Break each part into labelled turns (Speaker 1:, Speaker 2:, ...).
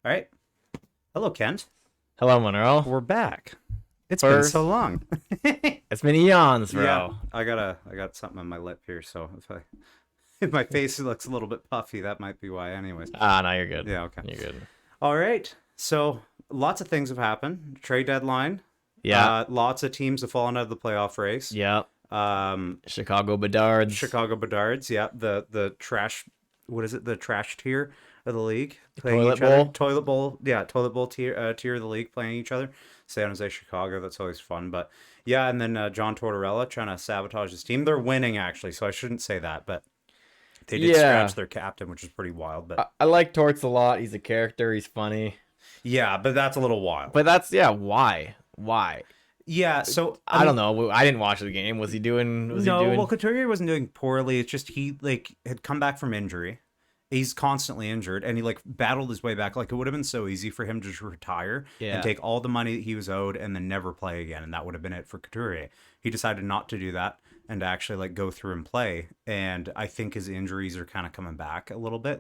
Speaker 1: All right. Hello, Kent.
Speaker 2: Hello, Monroe.
Speaker 1: We're back. It's been so long.
Speaker 2: It's been eons, bro.
Speaker 1: Yeah, I got something on my lip here, so if my face looks a little bit puffy, that might be why. Anyways.
Speaker 2: No, you're good.
Speaker 1: Yeah, okay.
Speaker 2: You're good.
Speaker 1: All right. So lots of things have happened. Trade deadline.
Speaker 2: Yeah.
Speaker 1: Lots of teams have fallen out of the playoff race.
Speaker 2: Yeah. Chicago Bedards.
Speaker 1: Chicago Bedards. Yeah. The trash. What is it? The trash tier of the league playing
Speaker 2: Toilet
Speaker 1: each other.
Speaker 2: bowl?
Speaker 1: Toilet bowl. Yeah, toilet bowl tier of the league playing each other. San Jose, Chicago. That's always fun. But yeah, and then John Tortorella trying to sabotage his team. They're winning actually, so I shouldn't say that, but they did scratch their captain, which is pretty wild. But
Speaker 2: I like Torts a lot. He's a character. He's funny.
Speaker 1: yeah, but that's a little wild.
Speaker 2: But why? Why?
Speaker 1: Yeah, so
Speaker 2: I don't know. I didn't watch the game. Was he doing?
Speaker 1: Well, Couturier wasn't doing poorly. It's just he had come back from injury. He's constantly injured, and he battled his way back. It would have been so easy for him to just retire and take all the money that he was owed, and then never play again, and that would have been it for Couturier. He decided not to do that and to actually go through and play. And I think his injuries are kind of coming back a little bit.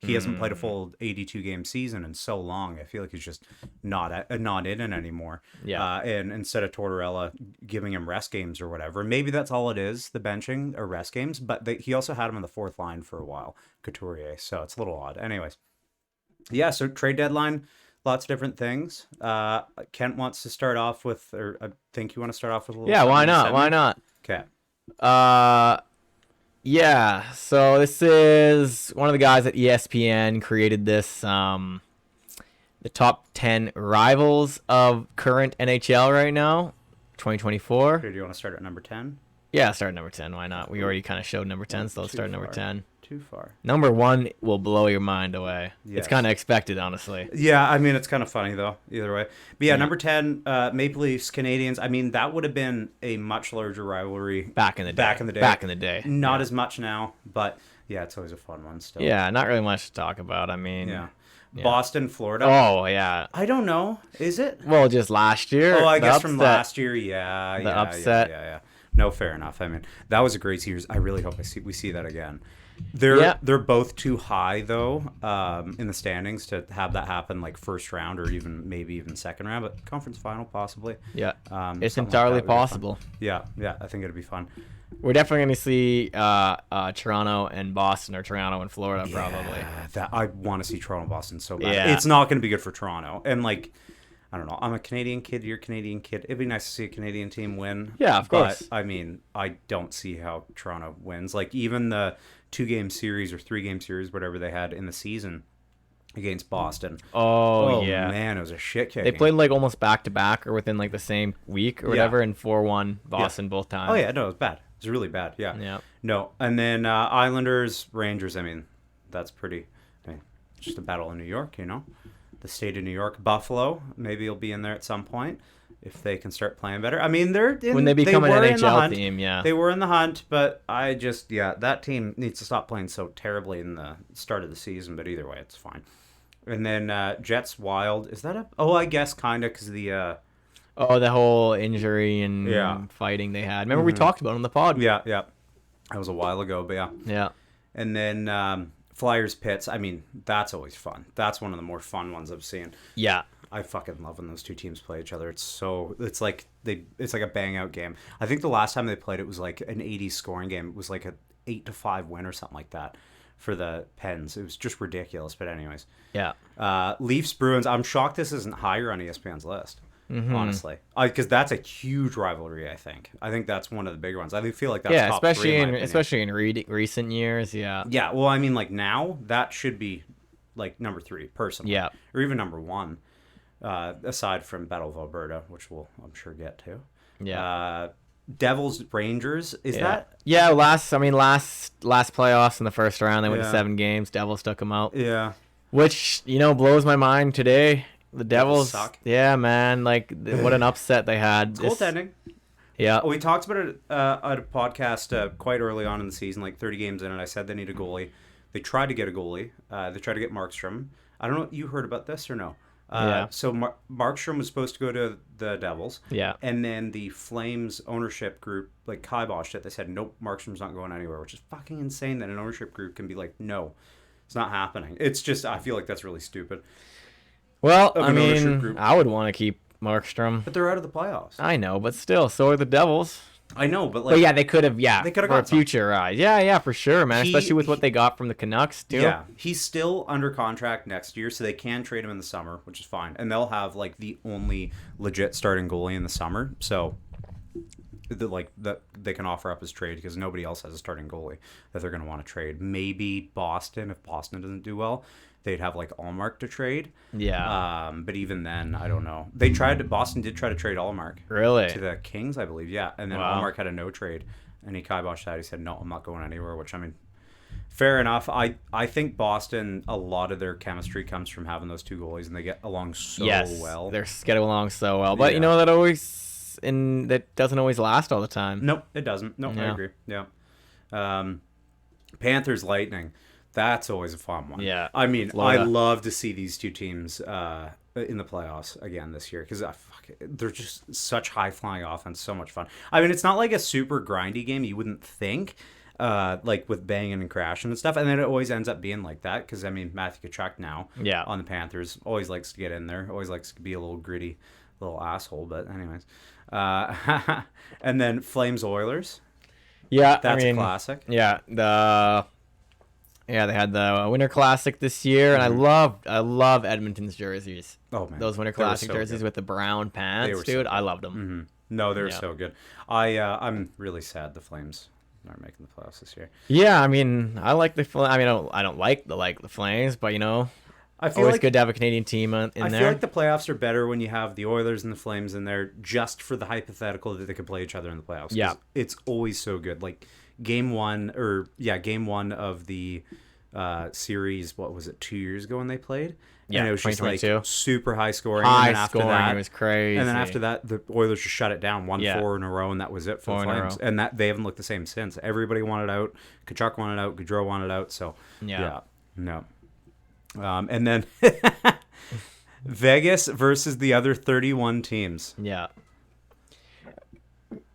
Speaker 1: He hasn't played a full 82 game season in so long. I feel like he's just not in it anymore.
Speaker 2: Yeah.
Speaker 1: And instead of Tortorella giving him rest games or whatever, maybe that's all it is, the benching or rest games. But he also had him on the fourth line for a while, Couturier. So it's a little odd. Anyways, yeah. So trade deadline, lots of different things. Kent wants to start off with, or I think you want to start off with a little.
Speaker 2: Yeah. Why not? Why not?
Speaker 1: Okay.
Speaker 2: Yeah, so this is one of the guys at ESPN created this, the top 10 rivals of current NHL right now, 2024.
Speaker 1: Do you want to start at number 10?
Speaker 2: Yeah, start at number 10. Why not? We already kind of showed number 10, so let's start at number 10.
Speaker 1: Too far.
Speaker 2: Number 1 will blow your mind away.
Speaker 1: Yes.
Speaker 2: It's kind of expected, honestly.
Speaker 1: Yeah, I mean, it's kind of funny, though, either way. But yeah, number 10, Maple Leafs, Canadiens. I mean, that would have been a much larger rivalry.
Speaker 2: Back in the day.
Speaker 1: Not as much now, but yeah, it's always a fun one still.
Speaker 2: Yeah, not really much to talk about. I mean...
Speaker 1: Yeah. Boston, Florida.
Speaker 2: Oh, yeah.
Speaker 1: I don't know. Is it?
Speaker 2: Well, just last year.
Speaker 1: Oh, I guess from last year, yeah.
Speaker 2: The upset.
Speaker 1: Yeah. No, fair enough. I mean, that was a great series. I really hope we see that again. They're both too high though in the standings to have that happen first round or maybe even second round, but conference final possibly.
Speaker 2: Yeah, it's entirely possible.
Speaker 1: Yeah, I think it'd be fun.
Speaker 2: We're definitely going to see Toronto and Boston, or Toronto and Florida probably.
Speaker 1: That I want to see Toronto and Boston so bad.
Speaker 2: Yeah.
Speaker 1: It's not going to be good for Toronto, and I don't know. I'm a Canadian kid. You're a Canadian kid. It'd be nice to see a Canadian team win.
Speaker 2: Yeah, of course.
Speaker 1: But I mean, I don't see how Toronto wins. Even the 2-game series or 3-game series, whatever they had in the season against Boston.
Speaker 2: Oh yeah,
Speaker 1: man, it was a shit kick.
Speaker 2: They played almost back to back or within the same week or whatever, and 4-1 Boston both times.
Speaker 1: Oh yeah, no, it was bad. It was really bad. Yeah.
Speaker 2: Yeah.
Speaker 1: No, and then Islanders, Rangers. I mean, that's pretty. Just a battle in New York, the state of New York. Buffalo, maybe he'll be in there at some point if they can start playing better. I mean,
Speaker 2: when they become an NHL team, yeah.
Speaker 1: They were in the hunt, but that team needs to stop playing so terribly in the start of the season, but either way, it's fine. And then Jets Wild. Is that I guess kind of because the...
Speaker 2: the whole injury and fighting they had. Remember we talked about it on the pod?
Speaker 1: Yeah. That was a while ago, but yeah.
Speaker 2: Yeah.
Speaker 1: And then... Flyers Pits, I mean, that's always fun. That's one of the more fun ones I've seen.
Speaker 2: Yeah.
Speaker 1: I fucking love when those two teams play each other. It's like a bang out game. I think the last time they played it was an 80s scoring game. It was a 8-5 win or something like that for the Pens. It was just ridiculous, but anyways.
Speaker 2: Yeah.
Speaker 1: Leafs Bruins, I'm shocked this isn't higher on ESPN's list. Honestly, because that's a huge rivalry. I think that's one of the bigger ones. I feel like that's top
Speaker 2: especially
Speaker 1: three
Speaker 2: especially in recent years. Yeah.
Speaker 1: Well, I mean, now that should be number 3 personally.
Speaker 2: Yeah.
Speaker 1: Or even number 1, aside from Battle of Alberta, which we'll I'm sure get to.
Speaker 2: Yeah.
Speaker 1: Devils Rangers that?
Speaker 2: Yeah. Last playoffs in the first round, they went to 7 games. Devils took them out.
Speaker 1: Yeah.
Speaker 2: Which blows my mind today. The Devils
Speaker 1: suck.
Speaker 2: Yeah, man. What an upset they had.
Speaker 1: Goaltending.
Speaker 2: Yeah.
Speaker 1: We talked about it at a podcast quite early on in the season, 30 games in, and I said they need a goalie. They tried to get a goalie. They tried to get Markstrom. I don't know. You heard about this or no? So Markstrom was supposed to go to the Devils.
Speaker 2: Yeah.
Speaker 1: And then the Flames ownership group kiboshed it. They said, nope, Markstrom's not going anywhere, which is fucking insane that an ownership group can be no, it's not happening. It's just, I feel like that's really stupid.
Speaker 2: Well,
Speaker 1: of
Speaker 2: I
Speaker 1: an ownership
Speaker 2: mean,
Speaker 1: group.
Speaker 2: I would want to keep Markstrom.
Speaker 1: But they're out of the playoffs.
Speaker 2: I know, but still, so are the Devils.
Speaker 1: I know, but
Speaker 2: But yeah, they could have,
Speaker 1: they could have
Speaker 2: for
Speaker 1: got some.
Speaker 2: future rise. Yeah, for sure, man. Especially with what they got from the Canucks, too.
Speaker 1: Yeah, he's still under contract next year, so they can trade him in the summer, which is fine. And they'll have like the only legit starting goalie in the summer, so that they can offer up as trade because nobody else has a starting goalie that they're going to want to trade. Maybe Boston, if Boston doesn't do well, they'd have like Allmark to trade.
Speaker 2: Yeah.
Speaker 1: But even then, I don't know. Boston did try to trade Allmark.
Speaker 2: Really?
Speaker 1: To the Kings, I believe. Yeah, and then Allmark had a no trade, and he kiboshed that. He said, "No, I'm not going anywhere." Which, I mean, fair enough. I think Boston, a lot of their chemistry comes from having those two goalies, and they get along so well.
Speaker 2: They're getting along so well. But you know that doesn't always last all the time.
Speaker 1: Nope, it doesn't. Nope, I agree. Yeah. Panthers Lightning. That's always a fun one.
Speaker 2: Yeah.
Speaker 1: I mean,
Speaker 2: Florida.
Speaker 1: I love to see these two teams in the playoffs again this year because they're just such high-flying offense, so much fun. I mean, it's not like a super grindy game you wouldn't think, like with banging and crashing and stuff, and then it always ends up being like that because, I mean, Matthew Tkachuk now on the Panthers always likes to get in there, always likes to be a little gritty little asshole, but anyways. And then Flames Oilers.
Speaker 2: Yeah,
Speaker 1: that's a classic.
Speaker 2: Yeah, they had the Winter Classic this year, and I love Edmonton's jerseys.
Speaker 1: Oh man,
Speaker 2: those Winter Classic jerseys with the brown pants, dude. I loved them.
Speaker 1: Mm-hmm. No, they're so good. I'm really sad the Flames aren't making the playoffs this year.
Speaker 2: Yeah, I mean, I like the. I mean, I don't like the Flames, but I feel always good to have a Canadian team in there.
Speaker 1: I feel like the playoffs are better when you have the Oilers and the Flames in there, just for the hypothetical that they could play each other in the playoffs.
Speaker 2: Yeah,
Speaker 1: it's always so good. Like game one of the series. What was it? 2 years ago when they played.
Speaker 2: Yeah,
Speaker 1: and it was just like super high scoring.
Speaker 2: It was crazy.
Speaker 1: And then after that, the Oilers just shut it down, 4 in a row, and that was it for the Flames. And that they haven't looked the same since. Everybody wanted out. Tkachuk wanted out. Gaudreau wanted out. So no. And then Vegas versus the other 31 teams.
Speaker 2: Yeah.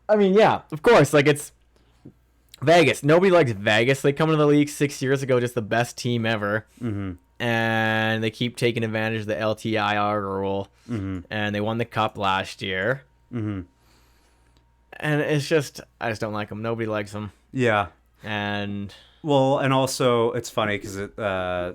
Speaker 2: I mean, yeah, of course. Like, it's Vegas. Nobody likes Vegas. They come into the league 6 years ago, just the best team ever.
Speaker 1: Mm-hmm.
Speaker 2: And they keep taking advantage of the LTIR rule.
Speaker 1: Mm-hmm.
Speaker 2: And they won the cup last year.
Speaker 1: Mm-hmm.
Speaker 2: And I just don't like them. Nobody likes them.
Speaker 1: Yeah.
Speaker 2: And
Speaker 1: also it's funny because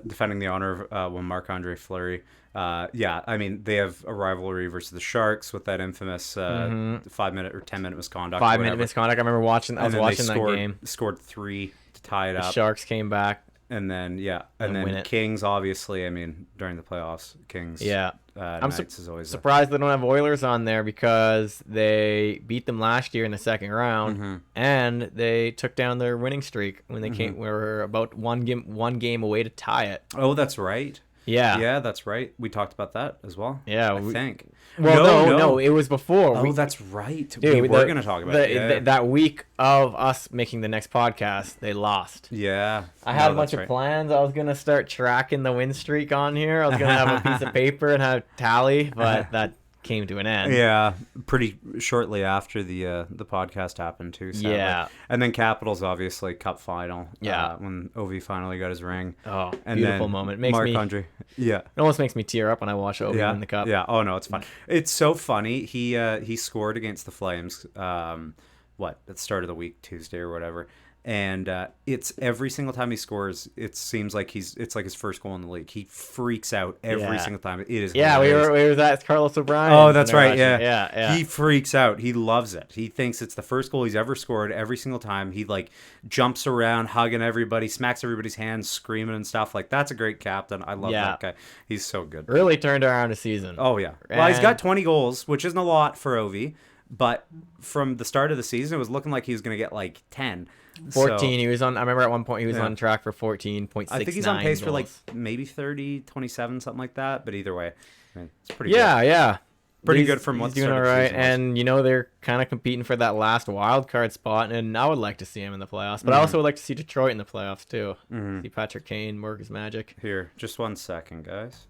Speaker 1: defending the honor of Marc-Andre Fleury. I mean, they have a rivalry versus the Sharks with that infamous 5-minute or 10-minute misconduct.
Speaker 2: 5-minute misconduct. I remember watching. I was watching that game.
Speaker 1: Scored 3 to tie it up.
Speaker 2: The Sharks came back.
Speaker 1: And then then Kings, obviously. I mean, during the playoffs, Kings.
Speaker 2: Yeah,
Speaker 1: I'm is always
Speaker 2: surprised they don't have Oilers on there because they beat them last year in the second round, and they took down their winning streak when they came. We were about one game away to tie it.
Speaker 1: Oh, that's right. Yeah, that's right. We talked about that as well.
Speaker 2: Yeah,
Speaker 1: I think.
Speaker 2: Well, no, it was before.
Speaker 1: Oh, that's right.
Speaker 2: Dude,
Speaker 1: we were going to talk about it.
Speaker 2: That week of us making the next podcast, they lost.
Speaker 1: Yeah.
Speaker 2: I had a bunch of plans. I was going to start tracking the win streak on here. I was going to have a piece of paper and have a tally, but that came to an end.
Speaker 1: Yeah, pretty shortly after the podcast happened too. Sadly. Yeah, and then Capitals obviously cup final.
Speaker 2: Yeah,
Speaker 1: when Ovi finally got his ring.
Speaker 2: Oh, and beautiful moment. Makes
Speaker 1: Marc-Andre. Yeah,
Speaker 2: it almost makes me tear up when I watch Ovi win the cup.
Speaker 1: Yeah. Oh no, it's fun. It's so funny. He scored against the Flames. At the start of the week, Tuesday or whatever. And it's every single time he scores, it seems like it's like his first goal in the league. He freaks out every single time. It is hilarious.
Speaker 2: we were at Carlos O'Brien.
Speaker 1: Oh, that's right.
Speaker 2: Yeah.
Speaker 1: He freaks out. He loves it. He thinks it's the first goal he's ever scored every single time. He like jumps around, hugging everybody, smacks everybody's hands, screaming and stuff. Like, that's a great captain. I love that guy. He's so good.
Speaker 2: Really turned around a season.
Speaker 1: Oh yeah. Well, he's got 20 goals, which isn't a lot for Ovi, but from the start of the season, it was looking like he was going to get like 10.
Speaker 2: 14. He was on. I remember at one point he was on track for 14.69.
Speaker 1: I think he's on pace for like maybe 30, 27, something like that. But either way, I mean, it's pretty.
Speaker 2: Yeah.
Speaker 1: Pretty good from what's
Speaker 2: doing all right. And they're kind of competing for that last wild card spot. And I would like to see him in the playoffs, but I also would like to see Detroit in the playoffs too. See Patrick Kane work his magic.
Speaker 1: Here, just 1 second, guys.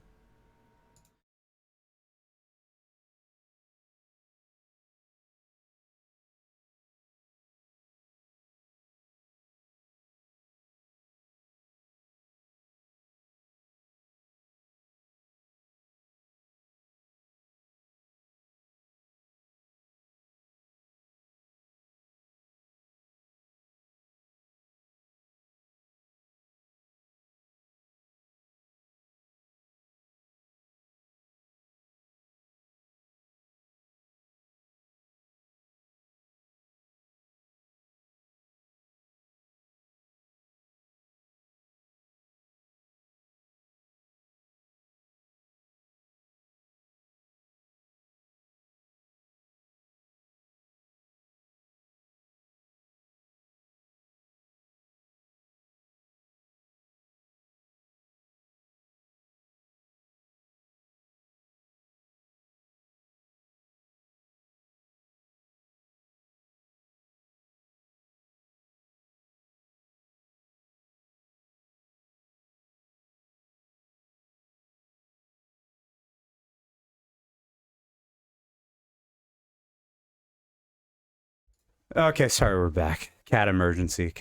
Speaker 1: Okay, sorry, we're back. Cat emergency.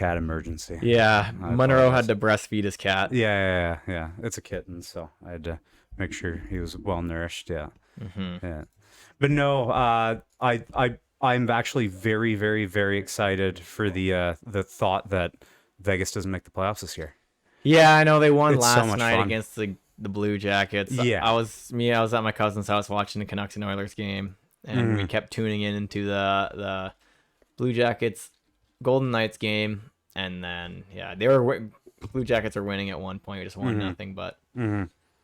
Speaker 2: Yeah, Monroe had to breastfeed his cat.
Speaker 1: Yeah. It's a kitten, so I had to make sure he was well nourished. Yeah. Yeah. But no, I'm actually very, very, very excited for the thought that Vegas doesn't make the playoffs this year.
Speaker 2: Yeah, I know they won
Speaker 1: It's so
Speaker 2: last
Speaker 1: much
Speaker 2: night
Speaker 1: fun.
Speaker 2: against the Blue Jackets.
Speaker 1: Yeah.
Speaker 2: I was at my cousin's house watching the Canucks and Oilers game, and we kept tuning into the Blue Jackets Golden Knights game, and then Blue Jackets are winning at one point. We just won nothing, but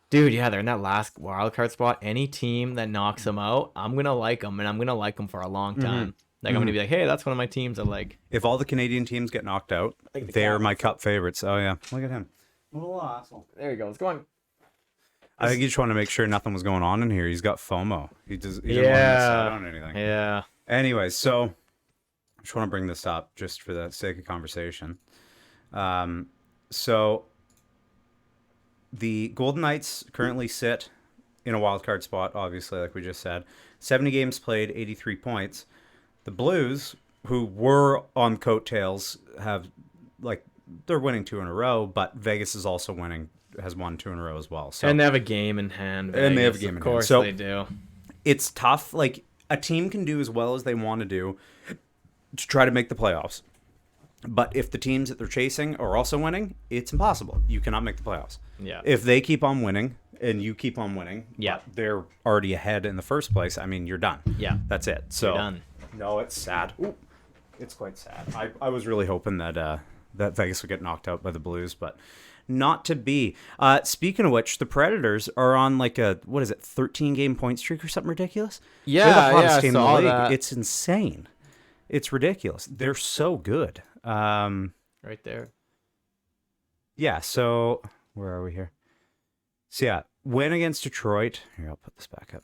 Speaker 2: dude, yeah, they're in that last wild card spot. Any team that knocks them out, I'm gonna like them, and I'm gonna like them for a long time. Like I'm gonna be like, hey, that's one of my teams I like.
Speaker 1: If all the Canadian teams get knocked out, they're my cup favorites. Oh yeah, look at him. Little asshole.
Speaker 2: There you go. It's going.
Speaker 1: I think he just wanted to make sure nothing was going on in here. He's got FOMO. He didn't want to miss out on anything.
Speaker 2: Yeah.
Speaker 1: Anyways, so I just want to bring this up just for the sake of conversation. So the Golden Knights currently sit in a wild card spot, obviously, like we just said. 70 games played, 83 points. The Blues, who were on coattails, they're winning 2 in a row, but Vegas is also has won 2 in a row as well. So
Speaker 2: and they have a game in hand. Vegas.
Speaker 1: And they have a game in hand.
Speaker 2: Of course
Speaker 1: So
Speaker 2: they do.
Speaker 1: it's tough. Like, a team can do as well as they want to do to try to make the playoffs. But if the teams that they're chasing are also winning, it's impossible. You cannot make the playoffs.
Speaker 2: Yeah.
Speaker 1: If they keep on winning and you keep on winning,
Speaker 2: yeah,
Speaker 1: they're already ahead in the first place. I mean, you're done.
Speaker 2: Yeah.
Speaker 1: That's it. So
Speaker 2: you're done.
Speaker 1: No, it's sad. Ooh, it's quite sad. I was really hoping that Vegas would get knocked out by the Blues, but not to be. Speaking of which, the Predators are on like a 13-game point streak or something ridiculous?
Speaker 2: Yeah,
Speaker 1: they're the hottest team in the league.
Speaker 2: That.
Speaker 1: It's insane. It's ridiculous. They're so good.
Speaker 2: Right there.
Speaker 1: Yeah. So where are we here? So yeah, win against Detroit. Here, I'll put this back up.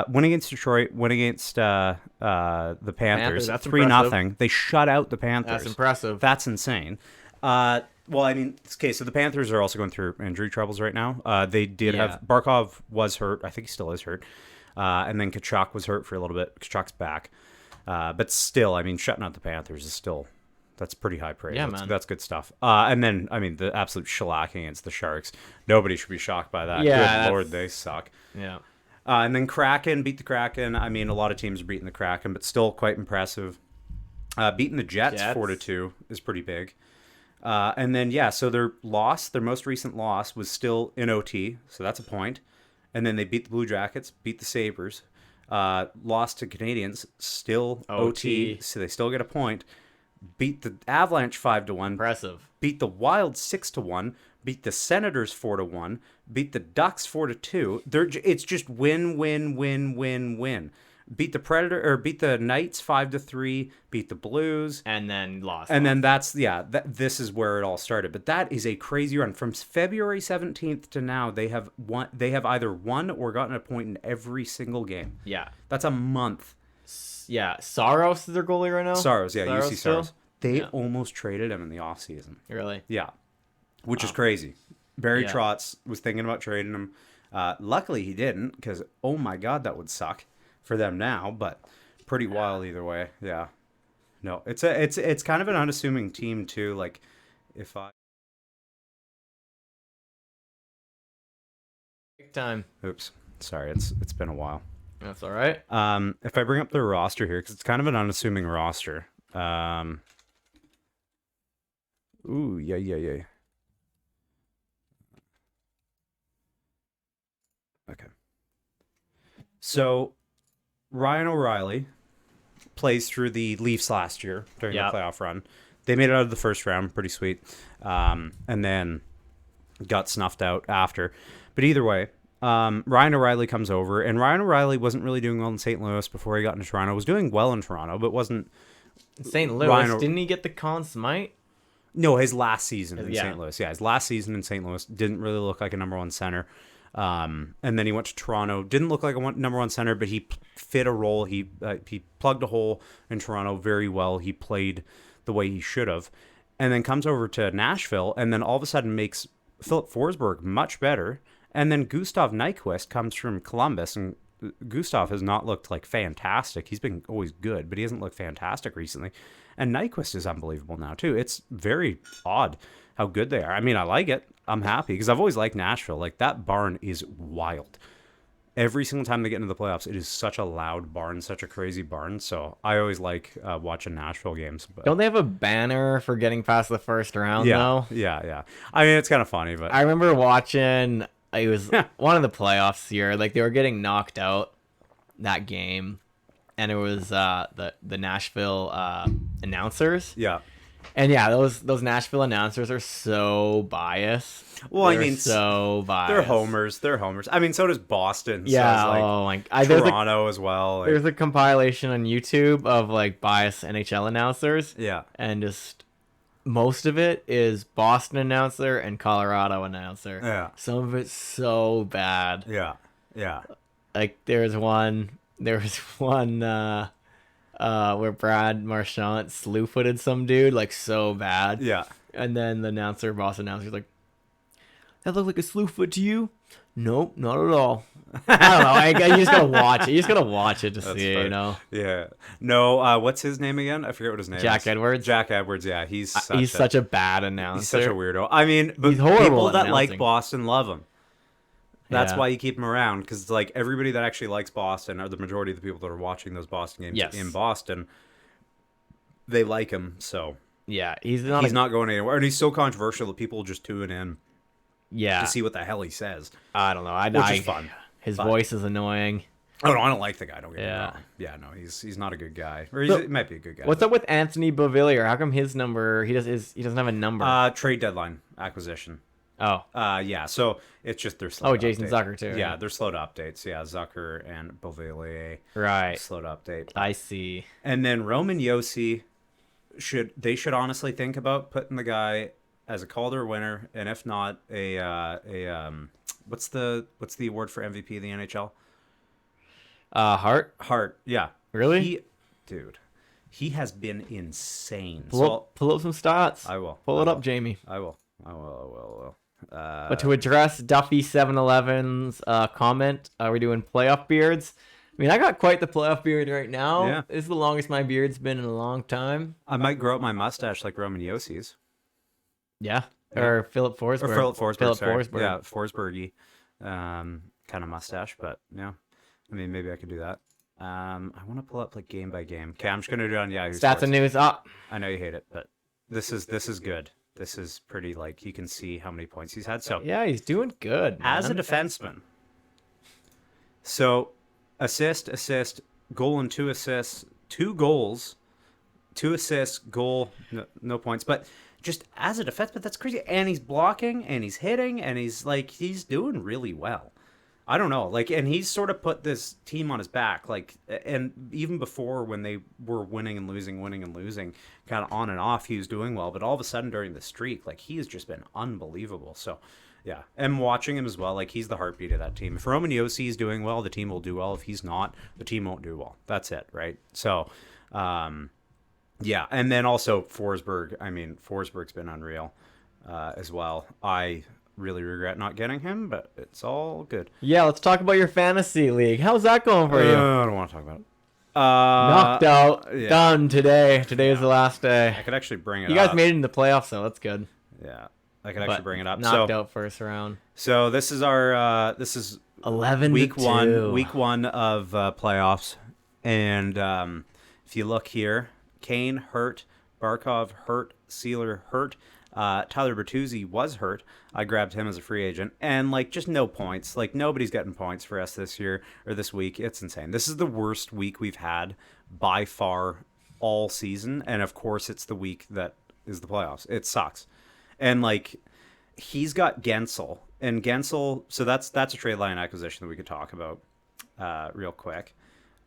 Speaker 1: Win against Detroit, win against the Panthers.
Speaker 2: That's
Speaker 1: 3-0. They shut out the Panthers.
Speaker 2: That's impressive.
Speaker 1: That's insane. Well, I mean, okay, so the Panthers are also going through injury troubles right now. They did have Barkov was hurt. I think he still is hurt. And then Tkachuk was hurt for a little bit. Tkachuk's back. But still, I mean, shutting out the Panthers is still, that's pretty high praise.
Speaker 2: Yeah,
Speaker 1: man.
Speaker 2: Man.
Speaker 1: That's good stuff. And then, I mean, the absolute shellacking against the Sharks. Nobody should be shocked by that.
Speaker 2: Yeah,
Speaker 1: good Lord, they suck.
Speaker 2: Yeah.
Speaker 1: And then Kraken beat the Kraken. I mean, a lot of teams are beating the Kraken, but still quite impressive. Beating the Jets 4-2 is pretty big. And then, so their most recent loss was still in OT, so that's a point. And then they beat the Blue Jackets, beat the Sabres, lost to Canadiens, still OT, so they still get a point. Beat the Avalanche 5-1.
Speaker 2: Impressive.
Speaker 1: Beat the Wild 6-1. Beat the Senators 4-1. Beat the Ducks 4-2. It's just win, win, win, win, win. Beat the Knights 5-3. Beat the Blues,
Speaker 2: and then lost.
Speaker 1: And then this is where it all started. But that is a crazy run from February 17th to now. They have won. They have either won or gotten a point in every single game.
Speaker 2: Yeah,
Speaker 1: that's a month.
Speaker 2: Yeah, Saros is their goalie right now.
Speaker 1: Saros, yeah, UC Saros. They
Speaker 2: Yeah.
Speaker 1: almost traded him in the offseason.
Speaker 2: Really?
Speaker 1: Yeah, which is crazy. Barry Trotz was thinking about trading him. Luckily, he didn't, because oh my god, that would suck for them now. But pretty wild either way. Yeah. No, it's kind of an unassuming team too. Like, if I
Speaker 2: Big time.
Speaker 1: Oops, sorry, it's been a while.
Speaker 2: That's all right.
Speaker 1: If I bring up their roster here, because it's kind of an unassuming roster. Ooh, yeah. Okay. So, Ryan O'Reilly plays through the Leafs last year during the playoff run. They made it out of the first round, pretty sweet. And then got snuffed out after. But either way, Ryan O'Reilly comes over, and Ryan O'Reilly wasn't really doing well in St. Louis before he got into Toronto. Was doing well in Toronto, but wasn't.
Speaker 2: St. Louis, didn't he get the Conn Smythe?
Speaker 1: No, his last season in St. Louis. Yeah, his last season in St. Louis didn't really look like a number one center. And then he went to Toronto. Didn't look like a number one center, but he fit a role. He plugged a hole in Toronto very well. He played the way he should have. And then comes over to Nashville, and then all of a sudden makes Philip Forsberg much better. And then Gustav Nyquist comes from Columbus, and Gustav has not looked like fantastic. He's been always good, but he hasn't looked fantastic recently. And Nyquist is unbelievable now too. It's very odd how good they are. I mean, I like it. I'm happy because I've always liked Nashville. Like, that barn is wild. Every single time they get into the playoffs, it is such a loud barn, such a crazy barn. So I always like watching Nashville games. But
Speaker 2: Don't they have a banner for getting past the first round, though?
Speaker 1: Yeah. I mean, it's kind of funny, but
Speaker 2: I remember watching, it was one of the playoffs here. Like, they were getting knocked out that game. And it was the Nashville announcers.
Speaker 1: Yeah.
Speaker 2: And yeah, those Nashville announcers are so biased.
Speaker 1: Well,
Speaker 2: They're
Speaker 1: I mean,
Speaker 2: so biased.
Speaker 1: They're homers. I mean, so does Boston.
Speaker 2: Yeah,
Speaker 1: so like
Speaker 2: oh my.
Speaker 1: Toronto as well. Like,
Speaker 2: There's a compilation on YouTube of like biased NHL announcers.
Speaker 1: Yeah.
Speaker 2: And just most of it is Boston announcer and Colorado announcer.
Speaker 1: Yeah.
Speaker 2: Some of it's so bad.
Speaker 1: Yeah.
Speaker 2: Like there was one where Brad Marchand slew-footed some dude like so bad.
Speaker 1: Yeah.
Speaker 2: And then the Boston announcer's like, "That looked like a slew-foot to you?" "Nope, not at all." I don't know. You just gotta watch it. You just gotta watch it to
Speaker 1: That's
Speaker 2: see,
Speaker 1: funny.
Speaker 2: you know.
Speaker 1: Yeah. No. What's his name again? I forget what his name is.
Speaker 2: Jack Edwards.
Speaker 1: Jack Edwards. Yeah. He's
Speaker 2: such a bad announcer.
Speaker 1: He's such a weirdo. I mean, but
Speaker 2: He's horrible
Speaker 1: people
Speaker 2: at
Speaker 1: that like
Speaker 2: announcing.
Speaker 1: Boston love him. That's
Speaker 2: Yeah.
Speaker 1: why you keep him around, because like everybody that actually likes Boston, or the majority of the people that are watching those Boston games
Speaker 2: Yes.
Speaker 1: in Boston, they like him. So
Speaker 2: Yeah, he's not.
Speaker 1: he's not going anywhere, and he's so controversial that people just tune in
Speaker 2: Yeah,
Speaker 1: to see what the hell he says,
Speaker 2: I don't know.
Speaker 1: which is fun.
Speaker 2: His
Speaker 1: Fun.
Speaker 2: voice is annoying.
Speaker 1: Oh no, I don't like the guy. Don't get me
Speaker 2: Yeah.
Speaker 1: wrong. Yeah, no, he's not a good guy, or
Speaker 2: So,
Speaker 1: he might be a good guy.
Speaker 2: What's up with Anthony Beauvillier? How come his number? He doesn't have a number.
Speaker 1: Trade deadline acquisition.
Speaker 2: Oh,
Speaker 1: Yeah, so it's just they're slow.
Speaker 2: Oh,
Speaker 1: to
Speaker 2: Jason
Speaker 1: update.
Speaker 2: Zucker too,
Speaker 1: Yeah,
Speaker 2: right?
Speaker 1: they're slow to updates. Yeah, Zucker and Beauvillier
Speaker 2: right.
Speaker 1: slow to update.
Speaker 2: I see.
Speaker 1: And then Roman Yossi should honestly think about putting the guy as a Calder winner, and if not, what's the award for MVP of the NHL?
Speaker 2: Hart.
Speaker 1: Hart. Yeah.
Speaker 2: Really?
Speaker 1: He has been insane.
Speaker 2: Pull up some stats.
Speaker 1: I will.
Speaker 2: Pull it up, Jamie.
Speaker 1: I will.
Speaker 2: But to address Duffy 711's comment, are we doing playoff beards? I mean, I got quite the playoff beard right now.
Speaker 1: Yeah.
Speaker 2: This is the longest my beard's been in a long time.
Speaker 1: I might grow up my mustache like Roman Yossi's.
Speaker 2: Yeah. Or Philip Forsberg.
Speaker 1: Or Philip Forsberg. Sorry.
Speaker 2: Forsberg.
Speaker 1: Yeah, Forsbergy kind of mustache, but yeah. I mean, maybe I could do that. I want to pull up like game by game. Okay, I'm just gonna do it on Yahoo
Speaker 2: Stats
Speaker 1: Sports.
Speaker 2: and news up.
Speaker 1: I know you hate it, but this is good. This is pretty, like, you can see how many points he's had. So
Speaker 2: Yeah, he's doing good, man.
Speaker 1: as a defenseman, so assist, goal and 2 assists, 2 goals, 2 assists, goal, no points, but just as a defenseman, that's crazy. And he's blocking and he's hitting and he's doing really well. I don't know, like, and he's sort of put this team on his back, like, and even before when they were winning and losing, kind of on and off, he was doing well, but all of a sudden during the streak, like, he has just been unbelievable. So, yeah, and watching him as well, like, he's the heartbeat of that team. If Roman Yossi is doing well, the team will do well. If he's not, the team won't do well. That's it, right? So, yeah, and then also Forsberg. I mean, Forsberg's been unreal as well. I really regret not getting him, but it's all good.
Speaker 2: Yeah, let's talk about your fantasy league. How's that going for you?
Speaker 1: I don't want to talk about it.
Speaker 2: Knocked out.
Speaker 1: yeah.
Speaker 2: Done today. Today is the last day.
Speaker 1: I could actually bring it
Speaker 2: You
Speaker 1: up.
Speaker 2: guys made it in the playoffs, so that's good.
Speaker 1: Yeah, I could actually bring it up.
Speaker 2: Knocked out first round.
Speaker 1: So this is our this is
Speaker 2: 11
Speaker 1: week
Speaker 2: to 2.
Speaker 1: week one of playoffs, and if you look here, Kane hurt, Barkov hurt, Sealer hurt. Tyler Bertuzzi was hurt. I grabbed him as a free agent, and like just no points. Like nobody's getting points for us this year or this week. It's insane. This is the worst week we've had by far all season, and of course it's the week that is the playoffs. It sucks, and like he's got Gensel, and Gensel. So that's a trade line acquisition that we could talk about real quick.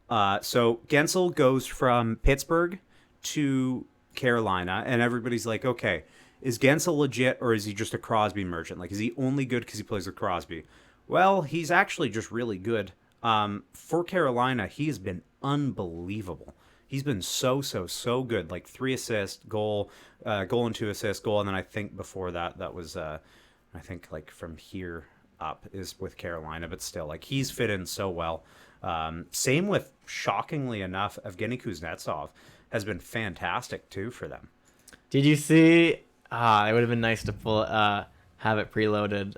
Speaker 1: So Gensel goes from Pittsburgh to Carolina, and everybody's like, okay, is Gensel legit, or is he just a Crosby merchant? Like, is he only good because he plays with Crosby? Well, he's actually just really good. For Carolina, he has been unbelievable. He's been so good. Like 3 assists, goal and 2 assists, goal, and then I think before that was I think like from here up is with Carolina, but still, like, he's fit in so well. Same with, shockingly enough, Evgeny Kuznetsov has been fantastic too for them.
Speaker 2: Did you see? It would have been nice to have it preloaded.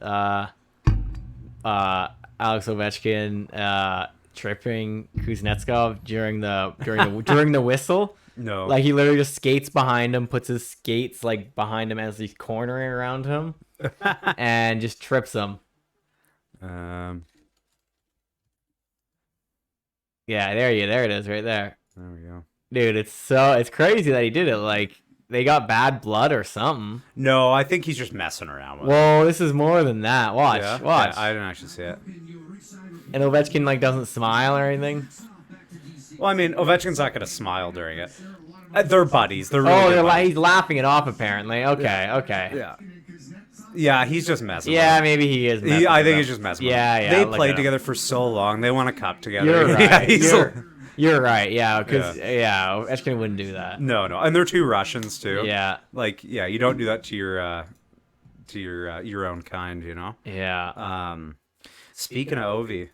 Speaker 2: Alex Ovechkin tripping Kuznetsov during the whistle.
Speaker 1: No,
Speaker 2: like he literally just skates behind him, puts his skates like behind him as he's cornering around him, and just trips him. Yeah, there it is, right there.
Speaker 1: There we go.
Speaker 2: Dude, it's crazy that he did it. Like, they got bad blood or something.
Speaker 1: No, I think he's just messing around with
Speaker 2: Whoa, this is more than that. Watch.
Speaker 1: Yeah, I didn't actually see it.
Speaker 2: And Ovechkin, like, doesn't smile or anything?
Speaker 1: Well, I mean, Ovechkin's not going to smile during it. They're buddies. They're really good buddies.
Speaker 2: He's laughing it off, apparently. Okay.
Speaker 1: Yeah. Yeah, he's just messing.
Speaker 2: Yeah, maybe he is.
Speaker 1: I think he's just messing.
Speaker 2: Yeah.
Speaker 1: They played together for so long. They won a cup together.
Speaker 2: You're right.
Speaker 1: Yeah,
Speaker 2: you're right. Yeah, because Ovechkin wouldn't do that.
Speaker 1: No, and they're two Russians too.
Speaker 2: Yeah.
Speaker 1: Like, yeah, you don't do that to your own kind, you know.
Speaker 2: Yeah.
Speaker 1: Speaking of Ovi,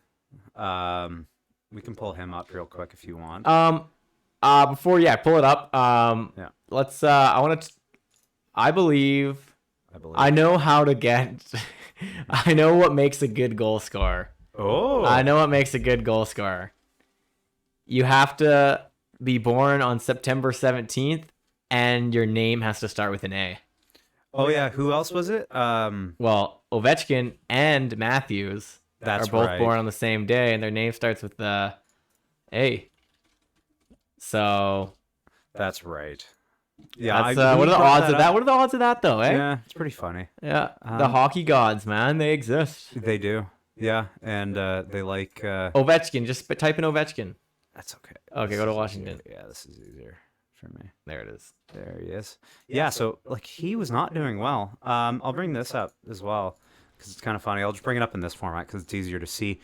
Speaker 1: we can pull him up real quick if you want.
Speaker 2: Before pull it up.
Speaker 1: Yeah.
Speaker 2: Let's. I believe. I know how to get. I know what makes a good goal scorer.
Speaker 1: Oh.
Speaker 2: I know what makes a good goal scorer. You have to be born on September 17th, and your name has to start with an A.
Speaker 1: Oh yeah, who else was it?
Speaker 2: Well, Ovechkin and Matthews are both born on the same day, and their name starts with the A. So.
Speaker 1: That's right. Yeah,
Speaker 2: what are the odds of that? What are the odds of that, though?
Speaker 1: Yeah, it's pretty funny.
Speaker 2: Yeah, the hockey gods, man, they exist.
Speaker 1: They do. Yeah, and they like
Speaker 2: Ovechkin. Just type in Ovechkin.
Speaker 1: That's okay.
Speaker 2: Okay, go to Washington.
Speaker 1: Easier. Yeah, this is easier for me.
Speaker 2: There it is.
Speaker 1: There he is. Yeah, so like he was not doing well. I'll bring this up as well because it's kind of funny. I'll just bring it up in this format because it's easier to see.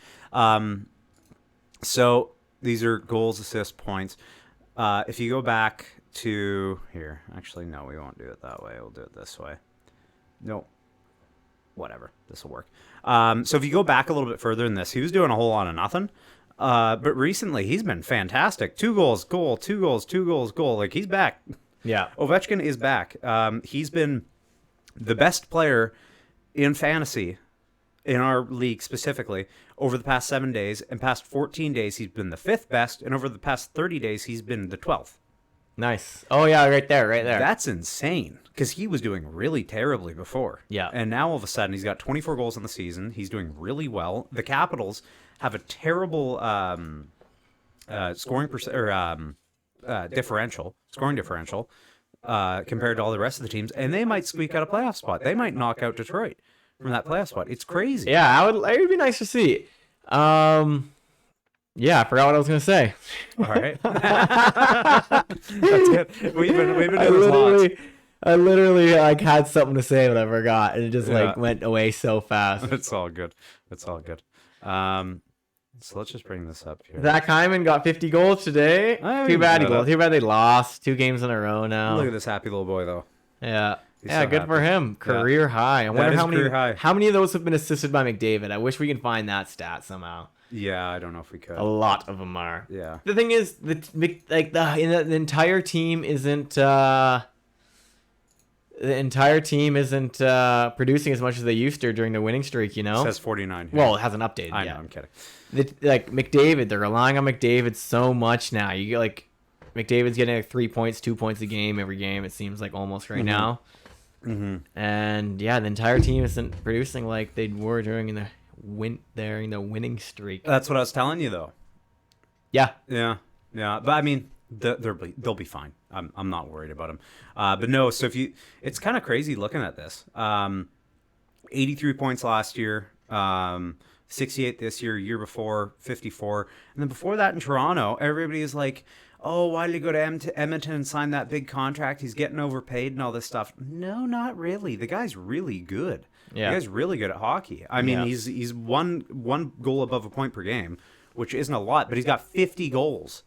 Speaker 1: So these are goals, assists, points. If you go back to here, actually, no, we won't do it that way. We'll do it this way. No, whatever. This will work. So if you go back a little bit further in this, he was doing a whole lot of nothing. But recently he's been fantastic. 2 goals, goal, 2 goals, 2 goals, goal. Like he's back.
Speaker 2: Yeah.
Speaker 1: Ovechkin is back. He's been the best player in fantasy in our league specifically over the past 7 days, and past 14 days he's been the 5th best, and over the past 30 days he's been the 12th.
Speaker 2: Nice. Oh yeah, right there.
Speaker 1: That's insane because he was doing really terribly before.
Speaker 2: Yeah.
Speaker 1: And now all of a sudden he's got 24 goals in the season. He's doing really well. The Capitals have a terrible scoring differential compared to all the rest of the teams, and they might squeak out a playoff spot. They might knock out Detroit from that playoff spot. It's crazy.
Speaker 2: Yeah, it would be nice to see. Yeah, I forgot what I was gonna say.
Speaker 1: All right. That's good. We've been doing this lots.
Speaker 2: I literally like had something to say, but I forgot, and it just like went away so fast.
Speaker 1: It's all good. So let's just bring this up here.
Speaker 2: Zach Hyman got 50 goals today. Too bad they lost 2 games in a row now.
Speaker 1: Look at this happy little boy, though.
Speaker 2: Yeah. So good for him. Career high. I wonder how many of those have been assisted by McDavid. I wish we could find that stat somehow.
Speaker 1: Yeah, I don't know if we could.
Speaker 2: A lot of them are.
Speaker 1: Yeah.
Speaker 2: The thing is, the entire team isn't producing as much as they used to during the winning streak. You know.
Speaker 1: It says 49.
Speaker 2: Well, it hasn't updated.
Speaker 1: I know. I'm kidding.
Speaker 2: Like McDavid, they're relying on McDavid so much now. You get like McDavid's getting like 3 points, 2 points a game every game. It seems like almost right now. Mm-hmm. And yeah, the entire team isn't producing like they were during the winning streak.
Speaker 1: That's what I was telling you, though.
Speaker 2: Yeah.
Speaker 1: But I mean, they'll be fine. I'm not worried about them. But no, so it's kind of crazy looking at this. 83 points last year. 68 this year before 54, and then before that in Toronto, everybody's like, "Oh, why did he go to Edmonton and sign that big contract? He's getting overpaid and all this stuff." No, not really. The guy's really good.
Speaker 2: Yeah,
Speaker 1: the guy's really good at hockey. I mean, he's one goal above a point per game, which isn't a lot, but he's got 50 goals.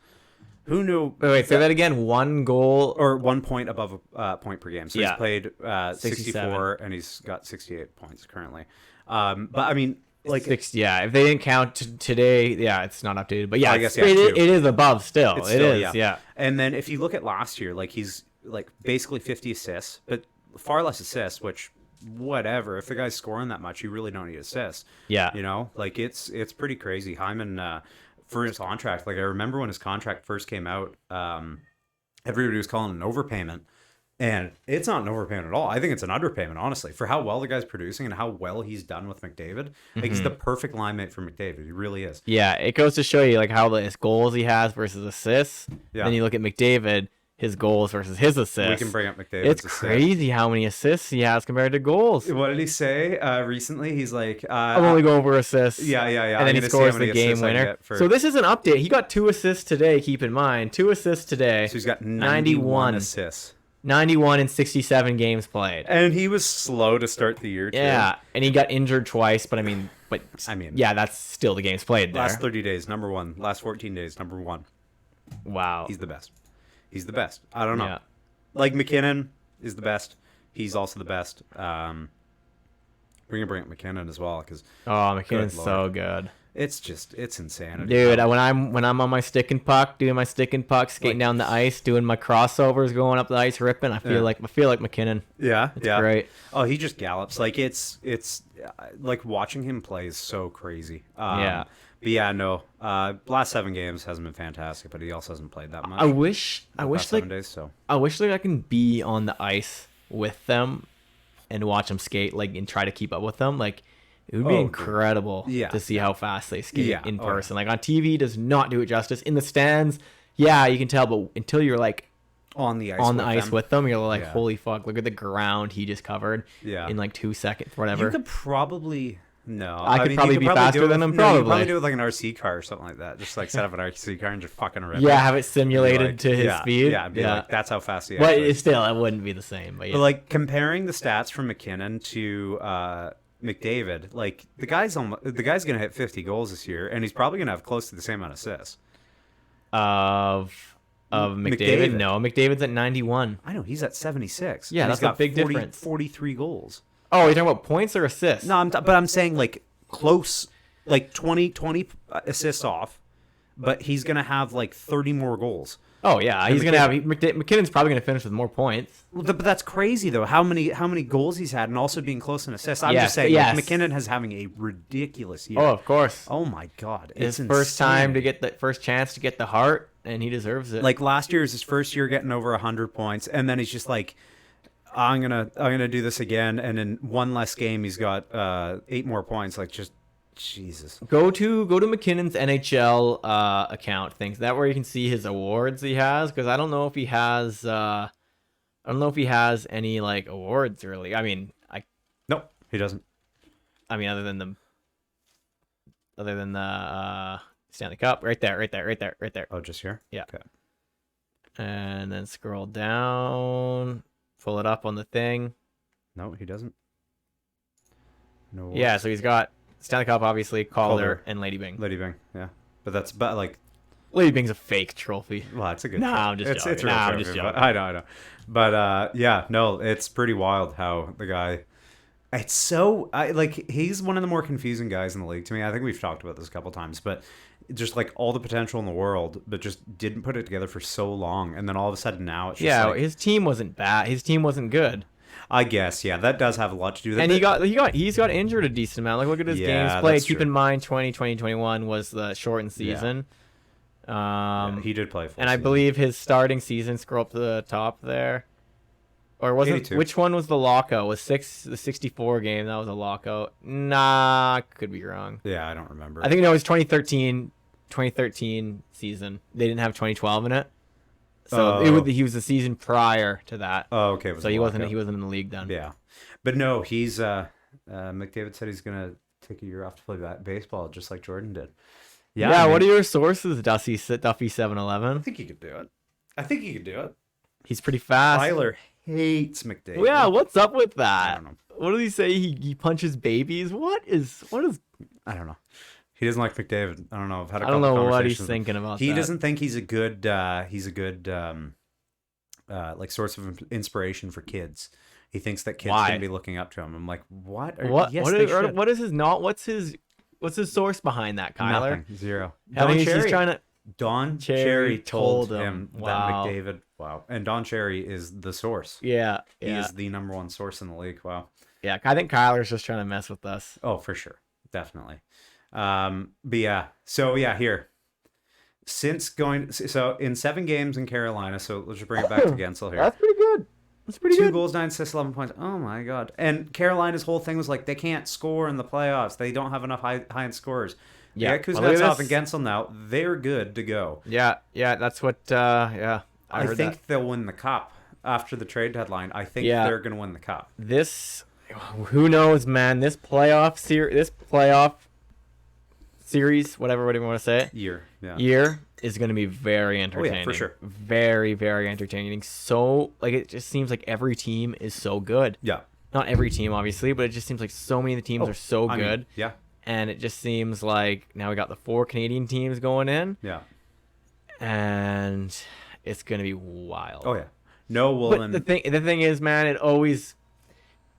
Speaker 1: Who knew?
Speaker 2: Wait, say that again. 1 goal
Speaker 1: or 1 point above a point per game. So he's played 64
Speaker 2: 67.
Speaker 1: and he's got 68 points currently. But I mean, like
Speaker 2: 6. Yeah, if they didn't count today, yeah, it's not updated. But yeah,
Speaker 1: I guess,
Speaker 2: it is above still.
Speaker 1: It's
Speaker 2: it
Speaker 1: still,
Speaker 2: is. Yeah.
Speaker 1: And then if you look at last year, like he's like basically 50 assists, but far less assists, which whatever. If the guy's scoring that much, you really don't need assists.
Speaker 2: Yeah.
Speaker 1: You know, like it's pretty crazy. Hyman, for his contract, like I remember when his contract first came out, everybody was calling it an overpayment. And it's not an overpayment at all. I think it's an underpayment, honestly, for how well the guy's producing and how well he's done with McDavid. Like, he's the perfect line mate for McDavid. He really is.
Speaker 2: Yeah, it goes to show you like how his goals he has versus assists.
Speaker 1: Yeah.
Speaker 2: Then you look at McDavid, his goals versus his assists.
Speaker 1: We can bring up McDavid.
Speaker 2: It's crazy how many assists he has compared to goals.
Speaker 1: What did he say recently? He's like,
Speaker 2: I'll only go over assists.
Speaker 1: Yeah.
Speaker 2: And then he scores the game winner. So this is an update. He got 2 assists today, keep in mind. 2 assists today.
Speaker 1: So he's got 91 assists.
Speaker 2: 91 in 67 games played.
Speaker 1: And he was slow to start the year, too.
Speaker 2: Yeah, and he got injured twice, but yeah, that's still the games played there.
Speaker 1: Last 30 days, number 1. Last 14 days, number 1.
Speaker 2: Wow.
Speaker 1: He's the best. He's the best. I don't know.
Speaker 2: Yeah.
Speaker 1: Like, McKinnon is the best. He's also the best. We're going to bring up McKinnon as well, because...
Speaker 2: Oh, McKinnon's so good.
Speaker 1: It's insanity.
Speaker 2: Dude, when I'm on my stick and puck, doing my stick and puck, skating down the ice, doing my crossovers, going up the ice, ripping, I feel like McKinnon.
Speaker 1: Yeah,
Speaker 2: it's great.
Speaker 1: Oh, he just gallops. Like it's like watching him play is so crazy.
Speaker 2: Yeah.
Speaker 1: But yeah, no. Last 7 games hasn't been fantastic, but he also hasn't played that much.
Speaker 2: I wish like
Speaker 1: 7 days, so.
Speaker 2: I wish like I can be on the ice with them and watch them skate and try to keep up with them. Like, it would be incredible to see how fast they skate in person. Like on TV does not do it justice. In the stands, yeah, you can tell, but until you're like
Speaker 1: on the ice
Speaker 2: with them, you're like, holy fuck, look at the ground he just covered in like 2 seconds, whatever.
Speaker 1: You could probably
Speaker 2: I could probably be faster than him.
Speaker 1: Probably. You probably do it with like an RC car or something like that. Just like set up an RC car and just fucking rip.
Speaker 2: Yeah, have it simulated to his speed.
Speaker 1: Yeah, like, that's how fast he is.
Speaker 2: But still, it wouldn't be the same. But
Speaker 1: like comparing the stats from McKinnon to McDavid, like the guy's gonna hit 50 goals this year, and he's probably gonna have close to the same amount of assists.
Speaker 2: Of McDavid? No, McDavid's at 91.
Speaker 1: I know, he's at 76.
Speaker 2: Yeah, that's a big difference.
Speaker 1: 43 goals.
Speaker 2: Oh, you're talking about points or assists?
Speaker 1: No, but I'm saying like close, like 20 assists off, but he's gonna have like 30 more goals.
Speaker 2: Oh yeah, he's gonna have. McKinnon's probably gonna finish with more points.
Speaker 1: Well, but that's crazy though. How many goals he's had, and also being close in assists. I'm just saying, like, McKinnon has having a ridiculous year.
Speaker 2: Oh, of course.
Speaker 1: Oh my God,
Speaker 2: it's his first time to get the first chance to get the Hart, and he deserves it.
Speaker 1: Like last year is his first year getting over 100 points, and then he's just like, I'm gonna do this again, and in one less game he's got 8 more points. Like, just Jesus.
Speaker 2: Go to McKinnon's NHL account things. That where you can see his awards he has, because I don't know if he has any like awards really. I mean,
Speaker 1: nope, he doesn't.
Speaker 2: I mean, other than the Stanley Cup, right there.
Speaker 1: Oh, just here?
Speaker 2: Yeah.
Speaker 1: Okay.
Speaker 2: And then scroll down, pull it up on the thing.
Speaker 1: No, he doesn't. No awards.
Speaker 2: Yeah, so he's got Stanley Cup, obviously, Calder, and Lady Byng.
Speaker 1: Lady Byng, yeah. But like...
Speaker 2: Lady Byng's a fake trophy.
Speaker 1: Well, it's a good
Speaker 2: trophy. I'm just joking.
Speaker 1: It's a real trophy, I'm just joking. I know. But, yeah, no, it's pretty wild how the guy... It's so... he's one of the more confusing guys in the league to me. I think we've talked about this a couple times, but just, like, all the potential in the world, but just didn't put it together for so long. And then all of a sudden now it's just
Speaker 2: his team wasn't bad. His team wasn't good.
Speaker 1: I guess, yeah, that does have a lot to do with it.
Speaker 2: And he's got injured a decent amount. Like, look at his games played. Keep in mind, 2021 was the shortened season.
Speaker 1: He did play full
Speaker 2: and I believe his starting season, scroll up to the top there. Or wasn't
Speaker 1: 82. Which
Speaker 2: one was the lockout? Was the 64 game, that was a lockout. Nah, could be wrong.
Speaker 1: Yeah, I don't remember.
Speaker 2: I think it was 2013 season. They didn't have 2012 in it. So he was the season prior to that.
Speaker 1: Oh, okay.
Speaker 2: So he wasn't in the league then.
Speaker 1: Yeah, but no, he's McDavid said he's gonna take a year off to play baseball, just like Jordan did.
Speaker 2: Yeah. I mean, what are your sources, Duffy 711?
Speaker 1: I think he could do it.
Speaker 2: He's pretty fast.
Speaker 1: Tyler hates McDavid.
Speaker 2: Well, yeah, what's up with that?
Speaker 1: I don't know.
Speaker 2: What did he say? He punches babies. What is?
Speaker 1: I don't know. He doesn't like McDavid. I don't know. I've had a couple conversations.
Speaker 2: I don't know what he's thinking about.
Speaker 1: He doesn't think he's a good like source of inspiration for kids. He thinks that kids can be looking up to him. I'm like, what?
Speaker 2: What is his not? What's his What's the source behind that, Kyler?
Speaker 1: Nothing. Zero.
Speaker 2: He's trying to.
Speaker 1: Don
Speaker 2: Cherry
Speaker 1: told him that
Speaker 2: wow.
Speaker 1: McDavid. Wow. And Don Cherry is the source.
Speaker 2: Yeah.
Speaker 1: He is the number one source in the league. Wow.
Speaker 2: Yeah, I think Kyler's just trying to mess with us.
Speaker 1: Oh, for sure. Definitely. But yeah. So yeah, here. So in 7 games in Carolina, so let's just bring it back to Gensel here.
Speaker 2: That's pretty good. That's pretty good.
Speaker 1: 2 goals, 9 assists, 11 points. Oh my God. And Carolina's whole thing was like, they can't score in the playoffs. They don't have enough high-end scorers.
Speaker 2: Yeah,
Speaker 1: Kuznetsov and Gensel now. They're good to go.
Speaker 2: Yeah, that's what, I
Speaker 1: think they'll win the cup after the trade deadline. I think they're going to win the cup.
Speaker 2: Who knows, man? This playoff series, whatever you want to say it. Year is going to be very entertaining.
Speaker 1: Oh, yeah, for sure.
Speaker 2: Very, very entertaining. So, like, it just seems like every team is so good.
Speaker 1: Yeah.
Speaker 2: Not every team, obviously, but it just seems like so many of the teams are so good.
Speaker 1: Yeah.
Speaker 2: And it just seems like now we got the 4 Canadian teams going in.
Speaker 1: Yeah.
Speaker 2: And it's going to be wild.
Speaker 1: Oh, yeah. No Woolen.
Speaker 2: But the thing is, man, it always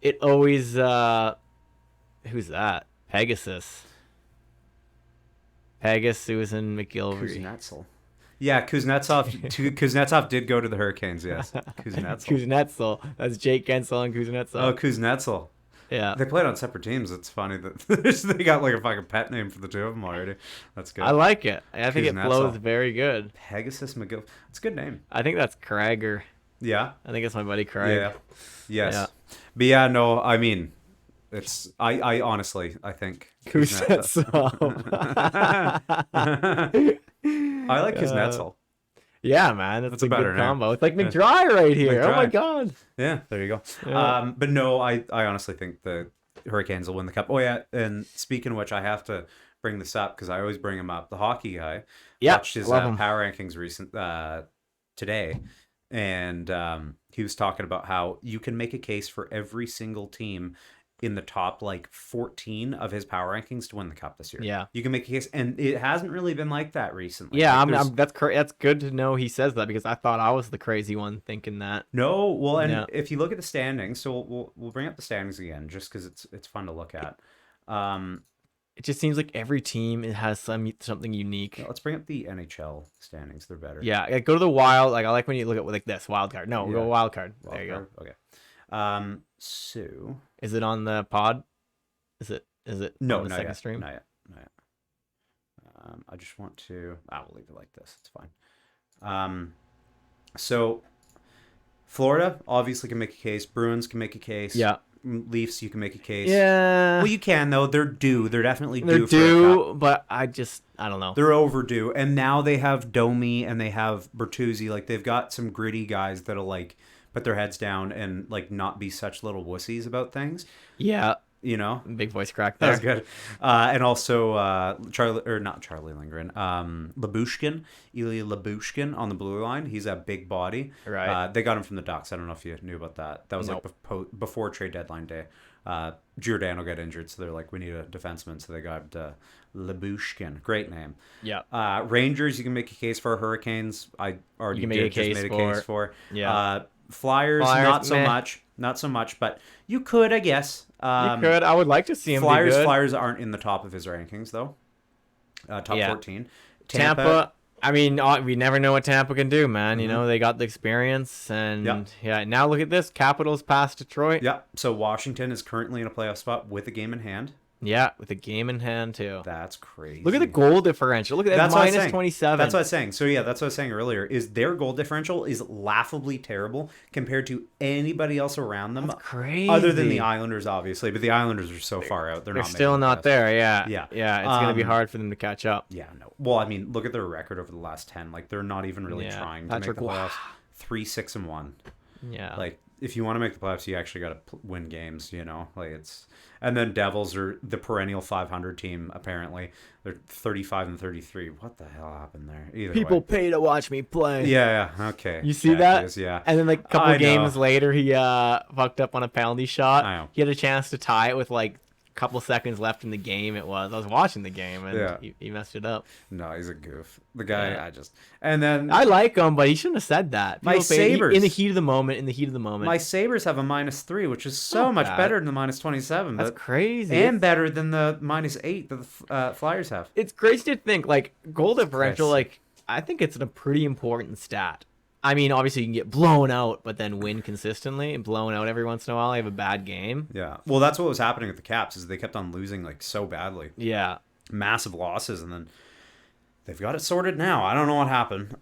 Speaker 2: who's that? Pegasus, Susan McGilvery.
Speaker 1: Kuznetsov. Yeah, Kuznetsov did go to the Hurricanes, yes.
Speaker 2: Kuznetsov. That's Jake Gensel and Kuznetsov.
Speaker 1: Oh, Kuznetsov.
Speaker 2: Yeah.
Speaker 1: They played on separate teams. It's funny that they got like a fucking pet name for the 2 of them already. That's good.
Speaker 2: I like it. I think it flows very good.
Speaker 1: Pegasus McGill. It's a good name.
Speaker 2: I think that's Krager.
Speaker 1: Yeah.
Speaker 2: I think it's my buddy Craig.
Speaker 1: Yeah. Yes.
Speaker 2: Yeah.
Speaker 1: But yeah, no, I mean, it's I honestly I think
Speaker 2: Kuznetsov.
Speaker 1: I like Kuznetsov.
Speaker 2: Yeah, man, that's a
Speaker 1: better
Speaker 2: good
Speaker 1: name.
Speaker 2: combo. It's like McDry right here.
Speaker 1: McDry.
Speaker 2: Oh my God.
Speaker 1: Yeah, there you go.
Speaker 2: Yeah.
Speaker 1: But no, I honestly think the Hurricanes will win the cup. Oh yeah, and speaking of which, I have to bring this up because I always bring him up. The hockey guy watched his power rankings today, and he was talking about how you can make a case for every single team in the top like 14 of his power rankings to win the cup this year.
Speaker 2: Yeah,
Speaker 1: you can make a case, and it hasn't really been like that recently.
Speaker 2: Yeah,
Speaker 1: like,
Speaker 2: that's good to know he says that because I thought I was the crazy one thinking that.
Speaker 1: No, well, and if you look at the standings, so we'll bring up the standings again just because it's fun to look at.
Speaker 2: It just seems like every team has something unique.
Speaker 1: Let's bring up the NHL standings. They're better.
Speaker 2: Yeah, like, go to the wild. Like I like when you look at like this wild card. No, go wild card. There you go.
Speaker 1: Okay. So
Speaker 2: is it on the pod? Is it
Speaker 1: no,
Speaker 2: on the second
Speaker 1: yet.
Speaker 2: stream?
Speaker 1: Not yet. I just want to. I'll leave it like this. It's fine. So Florida obviously can make a case. Bruins can make a case.
Speaker 2: Yeah.
Speaker 1: Leafs, you can make a case.
Speaker 2: Yeah.
Speaker 1: Well, you can though. They're due. They're definitely due.
Speaker 2: They're due, but I don't know.
Speaker 1: They're overdue, and now they have Domi and they have Bertuzzi. Like they've got some gritty guys that'll like put their heads down and like not be such little wussies about things.
Speaker 2: Yeah.
Speaker 1: You know,
Speaker 2: big voice crack there.
Speaker 1: That's good. And also not Charlie Lindgren, Ilya Labushkin on the blue line. He's a big body.
Speaker 2: Right.
Speaker 1: They got him from the Ducks. I don't know if you knew about that. That was like before trade deadline day. Giordano got injured, so they're like, we need a defenseman. So they got Labushkin. Great name.
Speaker 2: Yeah.
Speaker 1: Rangers, you can make a case for. Hurricanes, I already made a case for.
Speaker 2: Yeah.
Speaker 1: Flyers, not so much, but you could, I guess.
Speaker 2: You could. I would like to see him.
Speaker 1: Flyers aren't in the top of his rankings though. Top 14.
Speaker 2: Tampa. I mean, we never know what Tampa can do, man. Mm-hmm. You know, they got the experience, and now look at this. Capitals past Detroit.
Speaker 1: Yeah. So Washington is currently in a playoff spot with a game in hand.
Speaker 2: Yeah, with a game in hand too.
Speaker 1: That's crazy.
Speaker 2: Look at the goal differential. Look at that, minus 27.
Speaker 1: That's what I was saying. So yeah, that's what I was saying earlier. Is their goal differential is laughably terrible compared to anybody else around them.
Speaker 2: That's crazy.
Speaker 1: Other than the Islanders, obviously, but the Islanders are so far out. They're
Speaker 2: still not there. Yeah.
Speaker 1: Yeah.
Speaker 2: It's gonna be hard for them to catch up.
Speaker 1: Yeah. No. Well, I mean, look at their record over the last 10. Like they're not even really trying to make the playoffs. 3-6-1.
Speaker 2: Yeah.
Speaker 1: Like if you want to make the playoffs, you actually got to win games. You know, like it's. And then Devils are the perennial 500 team, apparently. They're 35-33. What the hell happened there?
Speaker 2: People pay to watch me play.
Speaker 1: Yeah, okay.
Speaker 2: You see that?
Speaker 1: Yeah.
Speaker 2: And then like a couple games later, he fucked up on a penalty shot.
Speaker 1: I know.
Speaker 2: He had a chance to tie it with like couple seconds left in the game it was. I was watching the game, and he messed it up.
Speaker 1: No, he's a goof. The guy, And then...
Speaker 2: I like him, but he shouldn't have said that.
Speaker 1: My Sabres...
Speaker 2: In the heat of the moment. My
Speaker 1: Sabres have a -3, which is so much better than the -27.
Speaker 2: That's crazy.
Speaker 1: And better than the -8 that the Flyers have.
Speaker 2: It's crazy to think, like, goal differential, like, I think it's a pretty important stat. I mean, obviously you can get blown out, but then win consistently, and blown out every once in a while. You have a bad game.
Speaker 1: Yeah. Well, that's what was happening with the Caps, is they kept on losing like so badly.
Speaker 2: Yeah.
Speaker 1: Massive losses, and then they've got it sorted now. I don't know what happened.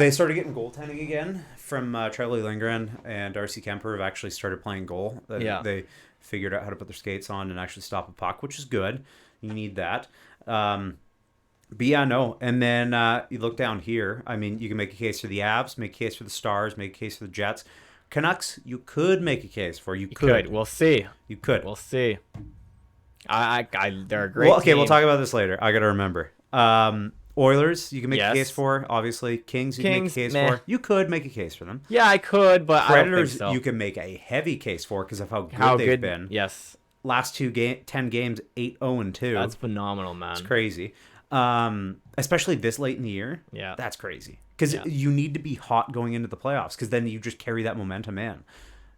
Speaker 1: They started getting goaltending again from Charlie Lindgren, and Darcy Kemper have actually started playing goal. They figured out how to put their skates on and actually stop a puck, which is good. You need that. But yeah, no. And then you look down here. I mean, you can make a case for the Avs, make a case for the Stars, make a case for the Jets. Canucks, you could make a case for. You could.
Speaker 2: We'll see.
Speaker 1: You could.
Speaker 2: We'll see. They're a great
Speaker 1: okay,
Speaker 2: team.
Speaker 1: We'll talk about this later. I got to remember. Oilers, you can make a case for, obviously. Kings, you can make a case for. You could make a case for them.
Speaker 2: Yeah, I could, but
Speaker 1: Predators,
Speaker 2: I don't think so.
Speaker 1: You can make a heavy case for because of how good they've been.
Speaker 2: Yes.
Speaker 1: Last 10 games, 8-0-2.
Speaker 2: That's phenomenal, man.
Speaker 1: It's crazy. Especially this late in the year.
Speaker 2: Yeah.
Speaker 1: That's crazy. Because you need to be hot going into the playoffs because then you just carry that momentum in.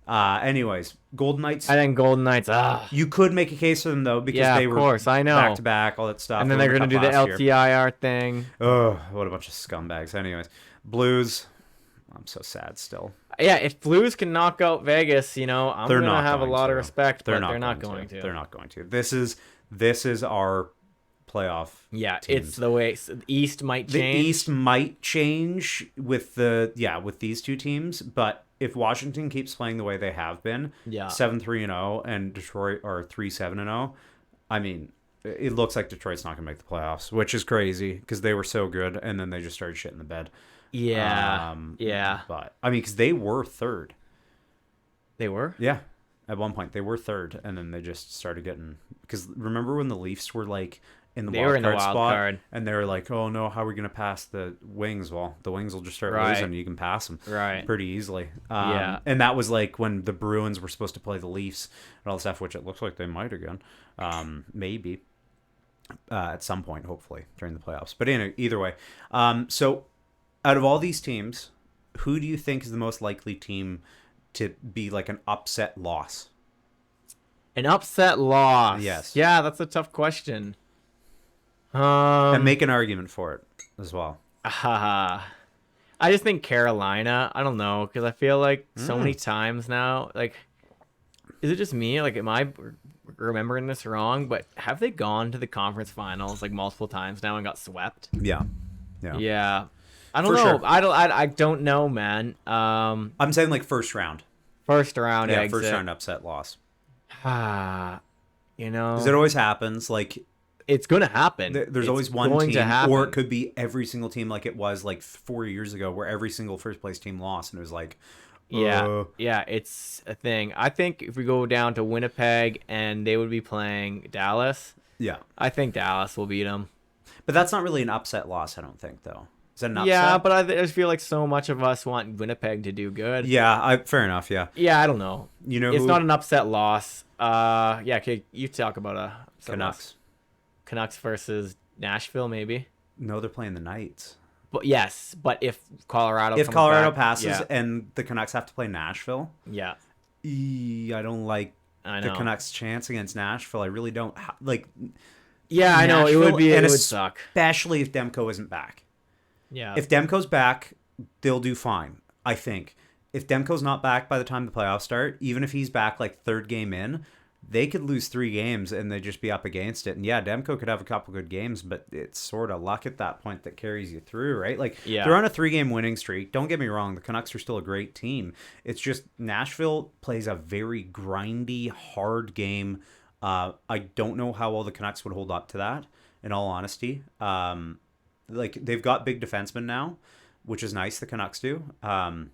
Speaker 1: Anyways, Golden Knights.
Speaker 2: I think Golden Knights.
Speaker 1: You could make a case for them though because they were
Speaker 2: I know.
Speaker 1: back to back, all that stuff.
Speaker 2: And then they're going to do the LTIR thing.
Speaker 1: Oh, what a bunch of scumbags. Anyways, Blues. I'm so sad still.
Speaker 2: Yeah, if Blues can knock out Vegas, I'm going to have a lot of respect, but they're not going to.
Speaker 1: They're not going to. This is our playoff.
Speaker 2: Yeah,
Speaker 1: teams.
Speaker 2: It's the way the East might change.
Speaker 1: The East might change with with these two teams, but if Washington keeps playing the way they have been, 7-3-0, and Detroit are 3-7-0, I mean, it looks like Detroit's not going to make the playoffs, which is crazy because they were so good, and then they just started shitting the bed.
Speaker 2: Yeah.
Speaker 1: But I mean, because they were third.
Speaker 2: They were?
Speaker 1: Yeah. At one point, they were third, and then they just started getting. Because remember when the Leafs were like in the wild card spot, and they were like, "Oh no, how are we gonna pass the Wings?" Well, the Wings will just start losing, and you can pass them pretty easily. And that was like when the Bruins were supposed to play the Leafs and all this stuff, which it looks like they might again, maybe at some point, hopefully during the playoffs. But anyway, either way, so out of all these teams, who do you think is the most likely team to be like an upset loss?
Speaker 2: An upset loss.
Speaker 1: Yes.
Speaker 2: Yeah, that's a tough question.
Speaker 1: And make an argument for it as well.
Speaker 2: I just think Carolina. I don't know, because I feel like so many times now, like, is it just me? Like, am I remembering this wrong? But have they gone to the conference finals like multiple times now and got swept?
Speaker 1: Yeah.
Speaker 2: I don't know. Sure. I don't know, man.
Speaker 1: I'm saying like first round.
Speaker 2: First round exit.
Speaker 1: First round upset loss.
Speaker 2: Because
Speaker 1: it always happens. Like,
Speaker 2: it's going to happen.
Speaker 1: There's always one team, or it could be every single team, like it was like 4 years ago, where every single first place team lost, and it was like,
Speaker 2: yeah, it's a thing. I think if we go down to Winnipeg and they would be playing Dallas, I think Dallas will beat them.
Speaker 1: But that's not really an upset loss, I don't think, though. Is that an upset?
Speaker 2: Yeah, but I just feel like so much of us want Winnipeg to do good.
Speaker 1: Yeah, fair enough. Yeah.
Speaker 2: Yeah, I don't know. It's not an upset loss. Okay, you talk about a
Speaker 1: Canucks.
Speaker 2: Canucks versus Nashville, maybe.
Speaker 1: No, they're playing the Knights.
Speaker 2: But yes, but if Colorado
Speaker 1: passes and the Canucks have to play Nashville, I don't like the Canucks' chance against Nashville. I really don't like.
Speaker 2: Yeah, I know it would suck,
Speaker 1: especially if Demko isn't back.
Speaker 2: Yeah,
Speaker 1: if Demko's back, they'll do fine. I think if Demko's not back by the time the playoffs start, even if he's back like third game in, they could lose 3 games and they'd just be up against it. And yeah, Demko could have a couple good games, but it's sort of luck at that point that carries you through, right? Like, they're on a 3-game winning streak. Don't get me wrong, the Canucks are still a great team. It's just Nashville plays a very grindy, hard game. I don't know how well the Canucks would hold up to that, in all honesty. Like, they've got big defensemen now, which is nice, the Canucks do. But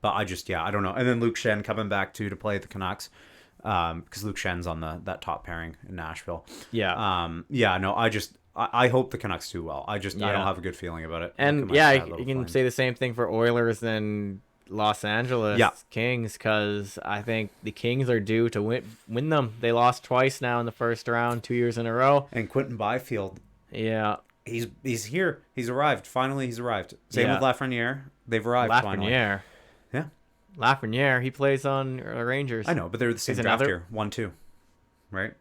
Speaker 1: I don't know. And then Luke Schenn coming back to play the Canucks. Because Luke Schenn's on that top pairing in Nashville. I hope the Canucks do well. I don't have a good feeling about it.
Speaker 2: And you can say the same thing for Oilers and Los Angeles Kings, because I think the Kings are due to win them. They lost twice now in the first round, 2 years in a row.
Speaker 1: And Quentin Byfield.
Speaker 2: Yeah.
Speaker 1: He's here. He's arrived. Finally, he's arrived. Same with Lafreniere. They've arrived finally.
Speaker 2: Lafreniere.
Speaker 1: Yeah.
Speaker 2: Lafreniere, he plays on Rangers.
Speaker 1: I know, but they're the same draft year. 1-2. Right?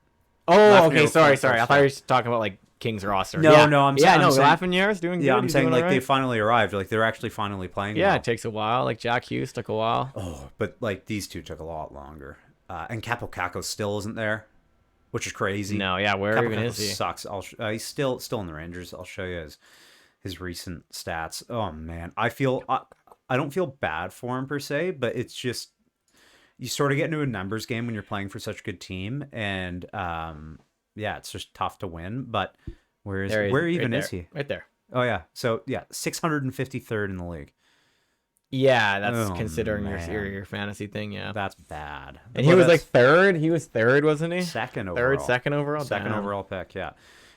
Speaker 2: Oh, okay. Sorry. I thought you were talking about like Kings roster.
Speaker 1: No, I'm saying
Speaker 2: Lafreniere's doing good.
Speaker 1: Yeah, I'm saying like they finally arrived. Like they're actually finally playing.
Speaker 2: Yeah,
Speaker 1: well.
Speaker 2: It takes a while. Like Jack Hughes took a while.
Speaker 1: Oh, but like these two took a lot longer. And Capo Caco still isn't there, which is crazy.
Speaker 2: No, yeah, where
Speaker 1: Capo
Speaker 2: even
Speaker 1: Caco
Speaker 2: is he?
Speaker 1: Sucks. He's still in the Rangers. I'll show you his recent stats. Oh man, I don't feel bad for him per se, but it's just you sort of get into a numbers game when you're playing for such a good team, and it's just tough to win. But where even is he?
Speaker 2: Right there.
Speaker 1: Oh yeah, so 653rd in the league.
Speaker 2: Yeah, that's considering your fantasy thing. Yeah,
Speaker 1: that's bad.
Speaker 2: And he was like third. He was third, wasn't he?
Speaker 1: Second overall.
Speaker 2: Second overall.
Speaker 1: Second overall pick. Yeah,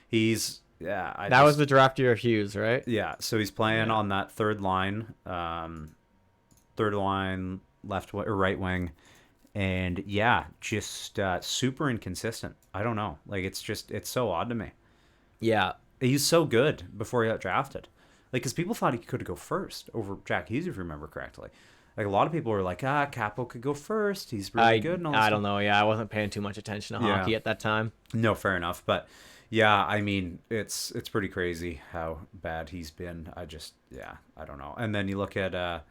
Speaker 1: he's
Speaker 2: that was the draft year of Hughes, right?
Speaker 1: Yeah, so he's playing on that third line left or right wing, and just super inconsistent. I don't know, like it's so odd to me.
Speaker 2: Yeah,
Speaker 1: he's so good before he got drafted, like because people thought he could go first over Jack Hughes, if you remember correctly. Like a lot of people were like, Capo could go first. He's really good. And all
Speaker 2: I don't know. Yeah, I wasn't paying too much attention to hockey at that time.
Speaker 1: No, fair enough. But yeah, I mean, it's pretty crazy how bad he's been. I don't know. And then you look at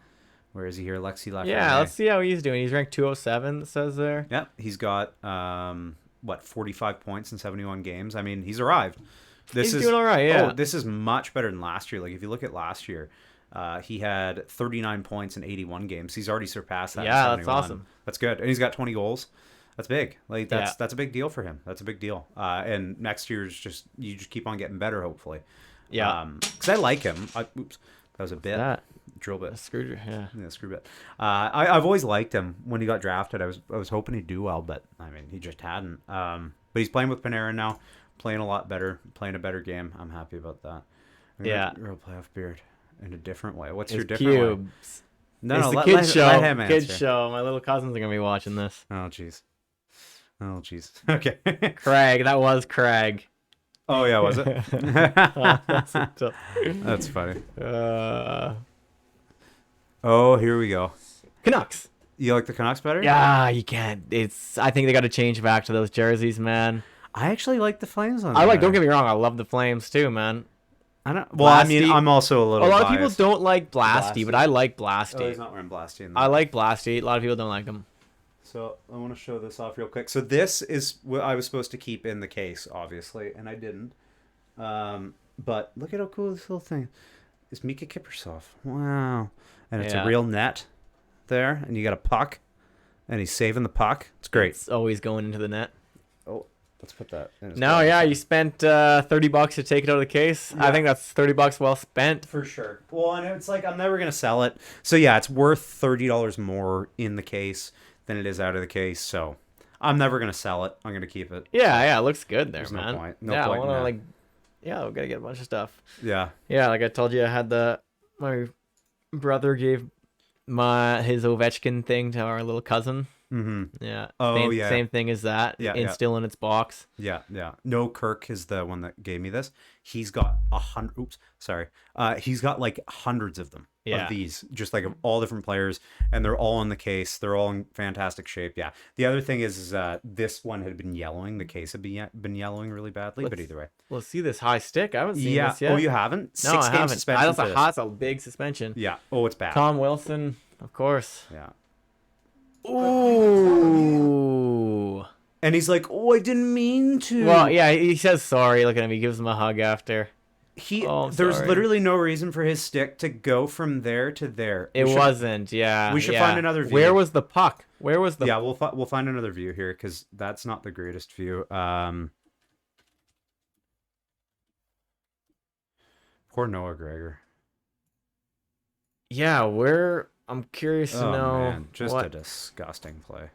Speaker 1: where is he here? Alexis Lafreniere.
Speaker 2: Yeah, let's see how he's doing. He's ranked 207. It says there.
Speaker 1: Yeah, he's got 45 points in 71 games. I mean, he's arrived.
Speaker 2: He's doing all right. Yeah.
Speaker 1: Oh, this is much better than last year. Like if you look at last year. He had 39 points in 81 games. He's already surpassed that.
Speaker 2: Yeah, that's awesome.
Speaker 1: That's good. And he's got 20 goals. That's big. Like that's a big deal for him. That's a big deal. And next year's you just keep on getting better, hopefully.
Speaker 2: Yeah.
Speaker 1: Because I like him. That was a bit.
Speaker 2: That?
Speaker 1: Drill bit.
Speaker 2: Screw
Speaker 1: bit. I've always liked him. When he got drafted, I was hoping he'd do well, but I mean he just hadn't. But he's playing with Panarin now, playing a lot better, playing a better game. I'm happy about that. Real playoff beard. In a different way. What's your different
Speaker 2: cubes.
Speaker 1: way? No,
Speaker 2: it's
Speaker 1: no,
Speaker 2: the
Speaker 1: let him answer.
Speaker 2: Kids show. My little cousins are gonna be watching this.
Speaker 1: Oh jeez. Okay.
Speaker 2: Craig, that was Craig.
Speaker 1: Oh yeah, was it? That's funny. Oh, here we go.
Speaker 2: Canucks.
Speaker 1: You like the Canucks better?
Speaker 2: Yeah, you can't. I think they got to change back to those jerseys, man.
Speaker 1: I actually like the Flames on.
Speaker 2: Don't get me wrong. I love the Flames too, man.
Speaker 1: I don't. Well, Blasty. I mean, I'm also a little.
Speaker 2: A lot
Speaker 1: biased.
Speaker 2: of people don't like Blasty, but I like Blasty.
Speaker 1: Oh, he's not wearing Blasty.
Speaker 2: I like Blasty. A lot of people don't like him.
Speaker 1: So I want to show this off real quick. So this is what I was supposed to keep in the case, obviously, and I didn't. But look at how cool this little thing is. Mika Kiprusoff. Wow, and it's a real net there, and you got a puck, and he's saving the puck. It's great.
Speaker 2: It's always going into the net.
Speaker 1: Oh. Let's put that in.
Speaker 2: No, yeah, you spent $30 to take it out of the case. Yeah. I think that's $30 well spent.
Speaker 1: For sure. Well, and it's like I'm never going to sell it. So, yeah, it's worth $30 more in the case than it is out of the case. So, I'm never going to sell it. I'm going to keep it.
Speaker 2: Yeah, it looks good there,
Speaker 1: There's
Speaker 2: man.
Speaker 1: No point. No point in that.
Speaker 2: We got to get a bunch of stuff.
Speaker 1: Yeah.
Speaker 2: Yeah, like I told you, I had my brother gave his Ovechkin thing to our little cousin.
Speaker 1: Mm-hmm.
Speaker 2: Yeah.
Speaker 1: Oh,
Speaker 2: same thing as that.
Speaker 1: Yeah.
Speaker 2: Still in its box.
Speaker 1: Yeah. No, Kirk is the one that gave me this. He's got 100. Oops, sorry. He's got like hundreds of them.
Speaker 2: Yeah.
Speaker 1: Of these, just like all different players, and they're all in the case. They're all in fantastic shape. Yeah. The other thing is this one had been yellowing. The case had been yellowing really badly. But either way,
Speaker 2: let's see this high stick. I haven't seen this yet.
Speaker 1: Oh, you haven't?
Speaker 2: No,
Speaker 1: 6
Speaker 2: I
Speaker 1: game
Speaker 2: haven't.
Speaker 1: suspension.
Speaker 2: That's a big suspension.
Speaker 1: Yeah. Oh, it's bad.
Speaker 2: Tom Wilson, of course.
Speaker 1: Yeah.
Speaker 2: Ooh.
Speaker 1: And he's like, "Oh, I didn't mean to."
Speaker 2: Well, yeah, he says sorry. Look at him. He gives him a hug after.
Speaker 1: There's literally no reason for his stick to go from there to there.
Speaker 2: It wasn't. Yeah.
Speaker 1: We should find another view.
Speaker 2: Where was the puck?
Speaker 1: Yeah, we'll find another view here because that's not the greatest view. Poor Noah Gregor.
Speaker 2: Yeah, I'm curious to know.
Speaker 1: Man, just a disgusting play.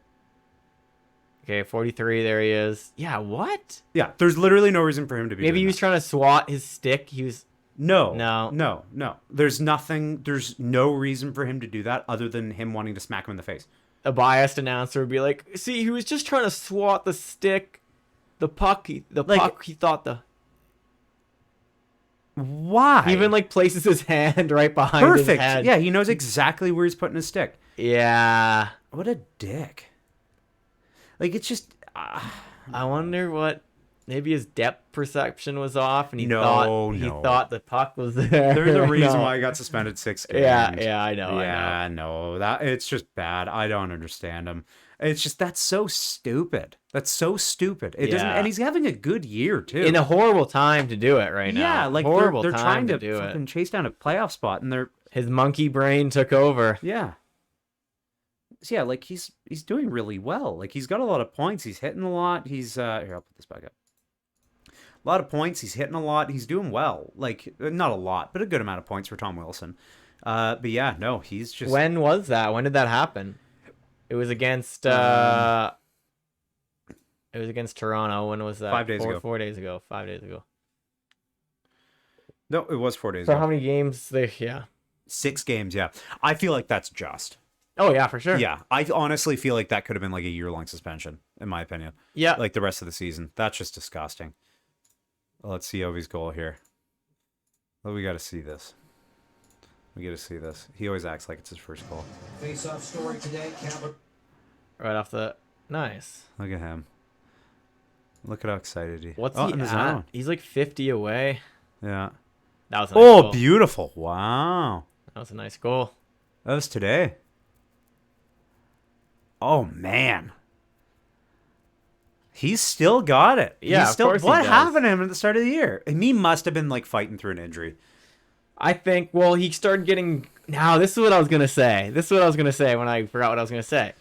Speaker 2: Okay, 43, there he is. Yeah, what?
Speaker 1: Yeah, there's literally no reason for him to be
Speaker 2: Maybe he was trying to swat his stick. He was No.
Speaker 1: There's nothing. There's no reason for him to do that other than him wanting to smack him in the face.
Speaker 2: A biased announcer would be like, "See, he was just trying to swat the stick, the puck. He thought the."
Speaker 1: Why?
Speaker 2: He even like places his hand right behind his head.
Speaker 1: Yeah, he knows exactly where he's putting his stick.
Speaker 2: Yeah.
Speaker 1: What a dick. Like, it's just.
Speaker 2: I wonder what. Maybe his depth perception was off, and he thought the puck was there.
Speaker 1: They're the reason why he got suspended 6 games.
Speaker 2: Yeah, I know.
Speaker 1: Yeah, no, that it's just bad. I don't understand him. It's just that's so stupid. It doesn't, and he's having a good year too.
Speaker 2: In a horrible time to do it right now.
Speaker 1: Yeah, like
Speaker 2: horrible
Speaker 1: they're
Speaker 2: time
Speaker 1: trying to
Speaker 2: do
Speaker 1: fucking
Speaker 2: it.
Speaker 1: chase down a playoff spot, and
Speaker 2: his monkey brain took over.
Speaker 1: Yeah. So yeah, like he's doing really well. Like he's got a lot of points. He's hitting a lot. He's here. I'll put this back up. A lot of points. He's hitting a lot. He's doing well. Like, not a lot, but a good amount of points for Tom Wilson. But yeah, no, he's just.
Speaker 2: When was that? When did that happen? It was against. It was against Toronto. When was that?
Speaker 1: 5 days ago.
Speaker 2: 4 days ago. 5 days ago.
Speaker 1: No, it was 4 days
Speaker 2: So
Speaker 1: ago.
Speaker 2: how many games?
Speaker 1: 6 games, yeah. I feel like that's just.
Speaker 2: Oh, yeah, for sure.
Speaker 1: Yeah, I honestly feel like that could have been like a year-long suspension, in my opinion.
Speaker 2: Yeah.
Speaker 1: Like the rest of the season. That's just disgusting. Let's see Ovi's goal here. Oh, we got to see this. He always acts like it's his first goal.
Speaker 3: Face-off story today,
Speaker 2: Right off the... Nice.
Speaker 1: Look at him. Look at how excited he is.
Speaker 2: What's he
Speaker 1: in the
Speaker 2: at?
Speaker 1: zone.
Speaker 2: He's like 50 away.
Speaker 1: Yeah.
Speaker 2: That was a nice goal.
Speaker 1: Beautiful. Wow.
Speaker 2: That was a nice goal.
Speaker 1: That was today. Oh, man. He's still got it.
Speaker 2: Yeah, of course he
Speaker 1: What
Speaker 2: does.
Speaker 1: happened to him at the start of the year? He must have been like fighting through an injury.
Speaker 2: I think, well, he started getting... Now, this is what I was going to say. When I forgot what I was going to say.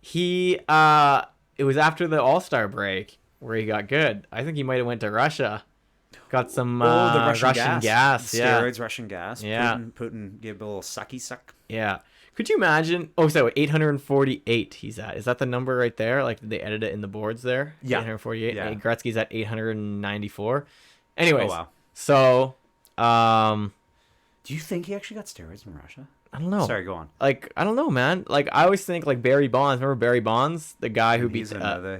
Speaker 2: It was after the All-Star break where he got good. I think he might have went to Russia. Got some
Speaker 1: the Russian gas.
Speaker 2: Yeah.
Speaker 1: Steroids, Russian gas.
Speaker 2: Yeah.
Speaker 1: Putin gave a little sucky suck.
Speaker 2: Yeah. Could you imagine? Oh, so 848 he's at. Is that the number right there? Like, did they edit it in the boards there?
Speaker 1: Yeah.
Speaker 2: 848.
Speaker 1: Yeah.
Speaker 2: And Gretzky's at 894. Anyways.
Speaker 1: Oh, wow.
Speaker 2: So,
Speaker 1: Do you think he actually got steroids in Russia?
Speaker 2: I don't know.
Speaker 1: Sorry, go on.
Speaker 2: Like, I don't know, man. Like, I always think, like, Barry Bonds. Remember Barry Bonds? The guy who beats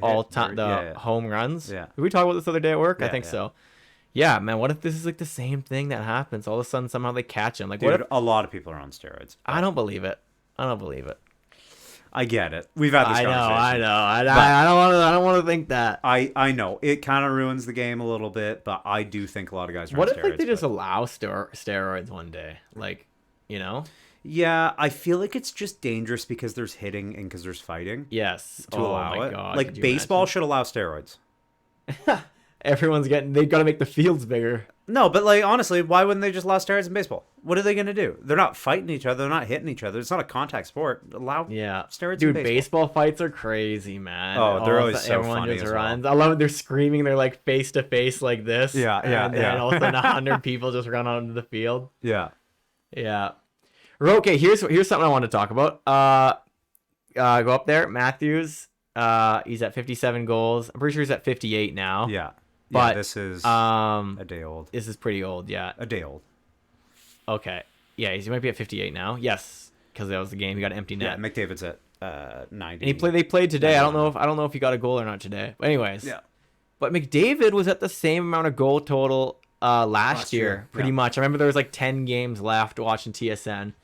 Speaker 2: all time, home runs?
Speaker 1: Yeah.
Speaker 2: Did we talk about this the other day at work? I
Speaker 1: Yeah,
Speaker 2: think
Speaker 1: yeah.
Speaker 2: so. Yeah, man, what if this is, like, the same thing that happens? All of a sudden, somehow they catch him. Like,
Speaker 1: Dude,
Speaker 2: what if...
Speaker 1: a lot of people are on steroids.
Speaker 2: I don't believe it.
Speaker 1: I get it. We've had this conversation.
Speaker 2: I don't want to think that.
Speaker 1: I know. It kind of ruins the game a little bit, but I do think a lot of guys are
Speaker 2: What
Speaker 1: on
Speaker 2: if
Speaker 1: steroids.
Speaker 2: like they just allow steroids one day? Like, you know?
Speaker 1: Yeah, I feel like it's just dangerous because there's hitting and because there's fighting.
Speaker 2: Yes.
Speaker 1: To allow
Speaker 2: my
Speaker 1: it.
Speaker 2: God,
Speaker 1: like
Speaker 2: could you
Speaker 1: baseball should allow steroids.
Speaker 2: imagine? They've got to make the fields bigger.
Speaker 1: No, but like honestly, why wouldn't they just allow steroids in baseball? What are they going to do? They're not fighting each other. They're not hitting each other. It's not a contact sport. Allow steroids
Speaker 2: Dude,
Speaker 1: in
Speaker 2: baseball fights are crazy, man.
Speaker 1: Oh, they're always so
Speaker 2: everyone
Speaker 1: funny
Speaker 2: just
Speaker 1: as well.
Speaker 2: runs. I love it. They're screaming. They're like face to face like this.
Speaker 1: Yeah,
Speaker 2: And then all of a sudden 100 people just run onto the field.
Speaker 1: Yeah.
Speaker 2: Yeah. Okay, here's something I want to talk about. Go up there. Matthews. He's at 57 goals. I'm pretty sure he's at 58 now.
Speaker 1: Yeah.
Speaker 2: But
Speaker 1: this is
Speaker 2: a
Speaker 1: day old.
Speaker 2: This is pretty old, yeah.
Speaker 1: A day old.
Speaker 2: Okay. Yeah, he might be at 58 now. Yes, because that was the game. He got an empty net.
Speaker 1: Yeah, McDavid's at 90.
Speaker 2: And they played today. I don't know if he got a goal or not today. But anyways.
Speaker 1: Yeah.
Speaker 2: But McDavid was at the same amount of goal total last year, pretty much. I remember there was like 10 games left watching TSN,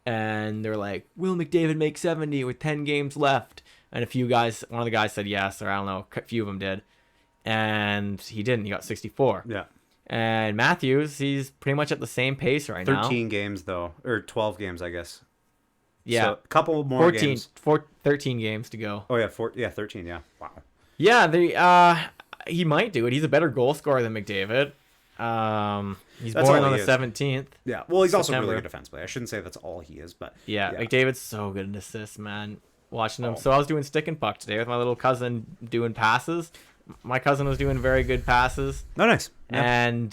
Speaker 2: and they're like, "Will McDavid make 70 with 10 games left?" And one of the guys said yes, or I don't know, a few of them did. And he didn't. He got 64.
Speaker 1: Yeah.
Speaker 2: And Matthews, he's pretty much at the same pace right now.
Speaker 1: 13 games, though. Or 12 games, I guess.
Speaker 2: Yeah.
Speaker 1: So, a couple more games.
Speaker 2: 13 games to go.
Speaker 1: Oh, yeah. 13, yeah. Wow.
Speaker 2: Yeah, he might do it. He's a better goal scorer than McDavid. He's born on the 17th.
Speaker 1: Yeah. Well, he's also
Speaker 2: September.
Speaker 1: really good defensively. I shouldn't say that's all he is, but...
Speaker 2: Yeah, McDavid's so good at assists, man. Watching him. So I was doing stick and puck today with my little cousin doing passes. My cousin was doing very good passes.
Speaker 1: Oh, nice. Yeah.
Speaker 2: And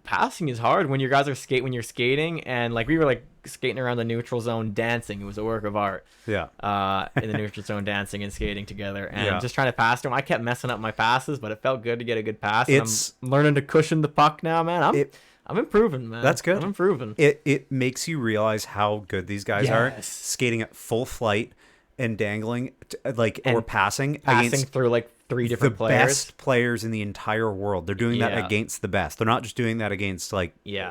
Speaker 2: passing is hard when you guys are when you're skating, and like we were like skating around the neutral zone dancing. It was a work of art.
Speaker 1: Yeah.
Speaker 2: In the neutral zone dancing and skating together, and just trying to pass to him. I kept messing up my passes, but it felt good to get a good pass. I'm learning to cushion the puck now, man. I'm improving, man.
Speaker 1: That's good.
Speaker 2: I'm improving.
Speaker 1: It makes you realize how good these guys are, skating at full flight and dangling, or passing against
Speaker 2: through like 3 different players.
Speaker 1: The best players in the entire world. They're doing that against the best. They're not just doing that against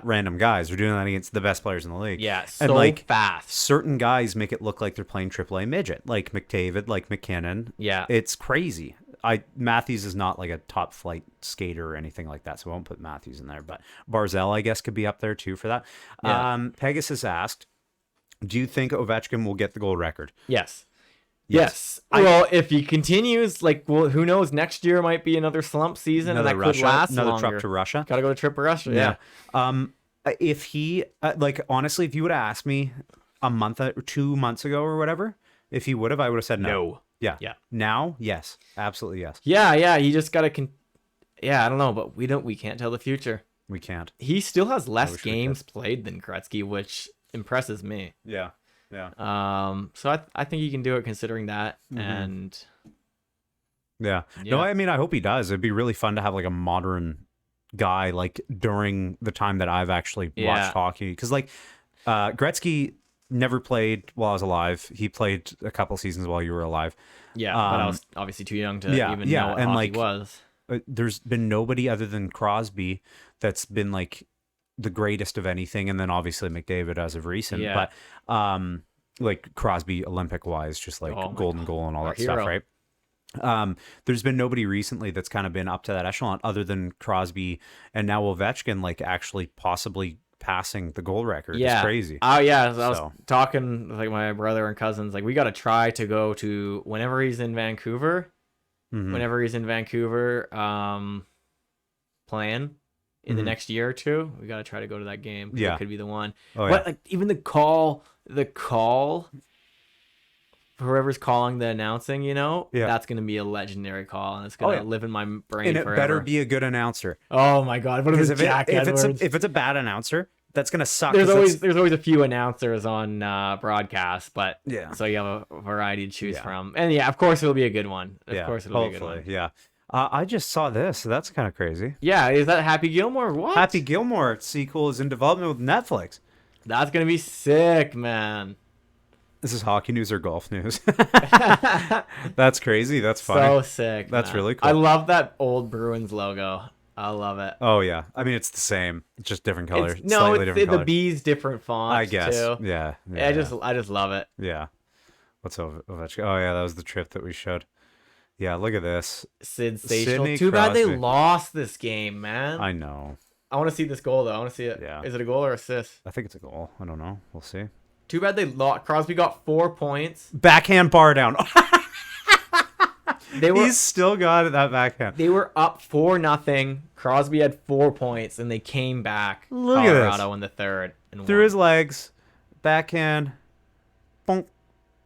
Speaker 1: random guys. They're doing that against the best players in the league.
Speaker 2: Yeah,
Speaker 1: and
Speaker 2: fast.
Speaker 1: Certain guys make it look like they're playing AAA midget, like McDavid, like McKinnon.
Speaker 2: Yeah,
Speaker 1: it's crazy. Matthews is not like a top flight skater or anything like that, so I won't put Matthews in there. But Barzal, I guess, could be up there too for that. Yeah. Pegasus asked, do you think Ovechkin will get the goal record?
Speaker 2: Yes. Well, if he continues, who knows? Next year might be another slump season, and that could last
Speaker 1: another
Speaker 2: longer.
Speaker 1: trip to Russia.
Speaker 2: Got to go to trip to Russia. Yeah.
Speaker 1: If he honestly, if you would have asked me a month or 2 months ago or whatever, if he would have, I would have said no. Yeah. Now, yes, absolutely yes.
Speaker 2: Yeah. He just got to. I don't know, but we can't tell the future.
Speaker 1: We can't.
Speaker 2: He still has less games played than Gretzky, which impresses me.
Speaker 1: Yeah.
Speaker 2: So I think he can do it considering that. And
Speaker 1: no, I mean, I hope he does. It'd be really fun to have like a modern guy during the time that I've actually watched hockey, because Gretzky never played while I was alive. He played a couple seasons while you were alive.
Speaker 2: But I was obviously too young to even know what hockey was.
Speaker 1: There's been nobody other than Crosby that's been the greatest of anything, and then obviously McDavid as of recent. But Crosby Olympic wise, just golden goal and all that stuff, right? There's been nobody recently that's kind of been up to that echelon other than Crosby, and now Ovechkin actually possibly passing the goal record. It's crazy.
Speaker 2: Oh yeah, I was talking with my brother and cousins, we got to try to go to whenever he's in Vancouver. Whenever he's in Vancouver, playing in the next year or two, we got to try to go to that game. It could be the one. But even the call, whoever's calling the announcing, that's going to be a legendary call, and it's going to live in my brain
Speaker 1: and it
Speaker 2: forever.
Speaker 1: Better be a good announcer.
Speaker 2: Oh my God. What if
Speaker 1: it's a bad announcer, that's going to suck.
Speaker 2: There's always a few announcers on broadcast, but so you have a variety to choose from. And of course it'll be a good one. Of course it'll be a good one.
Speaker 1: Yeah. I just saw this, so that's kind of crazy.
Speaker 2: Yeah, is that Happy Gilmore? What?
Speaker 1: Happy Gilmore sequel is in development with Netflix.
Speaker 2: That's going to be sick, man.
Speaker 1: This is hockey news or golf news? That's crazy. That's funny.
Speaker 2: So sick.
Speaker 1: That's really cool.
Speaker 2: I love that old Bruins logo. I love it.
Speaker 1: Oh yeah. I mean, it's the same. It's just different colors.
Speaker 2: The B's different font.
Speaker 1: I guess.
Speaker 2: Too.
Speaker 1: Yeah.
Speaker 2: I just love it.
Speaker 1: Yeah. What's Ovechkin? Oh yeah, that was the trip that we showed. Yeah, look at this.
Speaker 2: Sensational.
Speaker 1: Sidney
Speaker 2: Too
Speaker 1: Crosby.
Speaker 2: bad they lost this game, man.
Speaker 1: I know.
Speaker 2: I want to see this goal, though. I want to see it.
Speaker 1: Yeah.
Speaker 2: Is it a goal or assist?
Speaker 1: I think it's a goal. I don't know. We'll see.
Speaker 2: Too bad they lost. Crosby got 4 points.
Speaker 1: Backhand bar down. He's still got that backhand.
Speaker 2: They were up 4-0. Crosby had 4 points, and they came back.
Speaker 1: Look at this.
Speaker 2: Colorado in the third. And
Speaker 1: through his legs. Backhand. Bonk.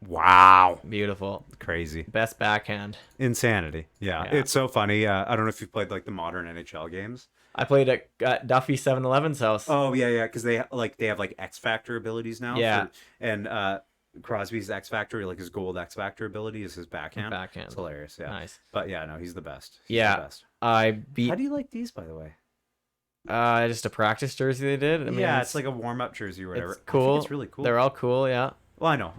Speaker 1: Wow.
Speaker 2: Beautiful.
Speaker 1: Crazy.
Speaker 2: Best backhand.
Speaker 1: Insanity. Yeah. It's so funny. I don't know if you've played the modern NHL games.
Speaker 2: I played at Duffy 7-Eleven's house.
Speaker 1: Oh yeah, because they have X Factor abilities now.
Speaker 2: Yeah.
Speaker 1: And Crosby's X Factor, his gold X Factor ability is his backhand. It's hilarious. Yeah.
Speaker 2: Nice.
Speaker 1: But yeah, no, he's the best.
Speaker 2: The best. How do
Speaker 1: you like these, by the way?
Speaker 2: Just a practice jersey they did. I mean,
Speaker 1: it's like a warm up jersey or whatever.
Speaker 2: It's cool.
Speaker 1: I think it's really cool.
Speaker 2: They're all cool. Yeah.
Speaker 1: Well, I know.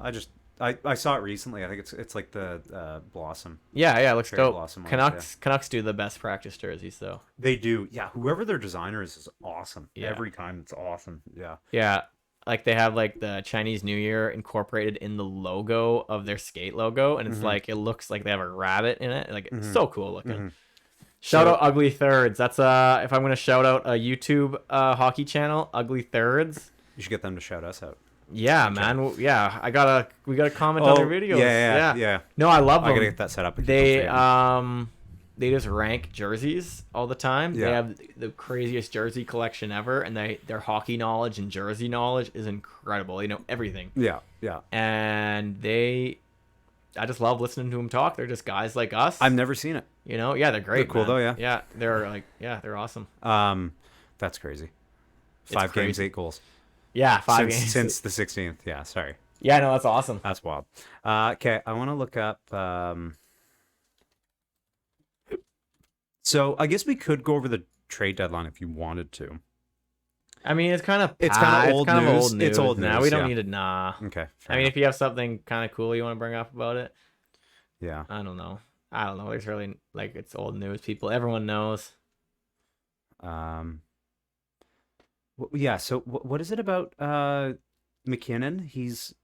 Speaker 1: I saw it recently. I think it's like the Blossom.
Speaker 2: Yeah, it looks dope.
Speaker 1: Blossom
Speaker 2: Canucks do the best practice jerseys, though.
Speaker 1: They do. Yeah, whoever their designer is awesome. Yeah. Every time it's awesome. Yeah.
Speaker 2: Yeah, they have the Chinese New Year incorporated in the logo of their skate logo, and it's it looks like they have a rabbit in it. It's so cool looking. Shout out Ugly Thirds. That's if I'm gonna shout out a YouTube hockey channel, Ugly Thirds.
Speaker 1: You should get them to shout us out.
Speaker 2: Yeah, man. Yeah, we gotta comment on their videos.
Speaker 1: Yeah.
Speaker 2: No, I love them.
Speaker 1: I gotta get that set up.
Speaker 2: They just rank jerseys all the time.
Speaker 1: Yeah.
Speaker 2: They have the craziest jersey collection ever, and their hockey knowledge and jersey knowledge is incredible. They know everything.
Speaker 1: Yeah.
Speaker 2: And I just love listening to them talk. They're just guys like us.
Speaker 1: I've never seen it.
Speaker 2: Yeah, they're great.
Speaker 1: They're cool though.
Speaker 2: Yeah, they're they're awesome.
Speaker 1: That's crazy. 5 games, 8 goals.
Speaker 2: Yeah, 5 games
Speaker 1: since the 16th. Yeah, sorry.
Speaker 2: Yeah, no, that's awesome.
Speaker 1: That's wild. Okay, I want to look up. So I guess we could go over the trade deadline if you wanted to.
Speaker 2: I mean, it's kind of
Speaker 1: old news. It's old
Speaker 2: now.
Speaker 1: news,
Speaker 2: We don't
Speaker 1: yeah.
Speaker 2: need to. Nah.
Speaker 1: Okay.
Speaker 2: I mean, if you have something kind of cool you want to bring up about it,
Speaker 1: yeah.
Speaker 2: I don't know. There's really it's old news. Everyone knows.
Speaker 1: Yeah. So what is it about McKinnon? He's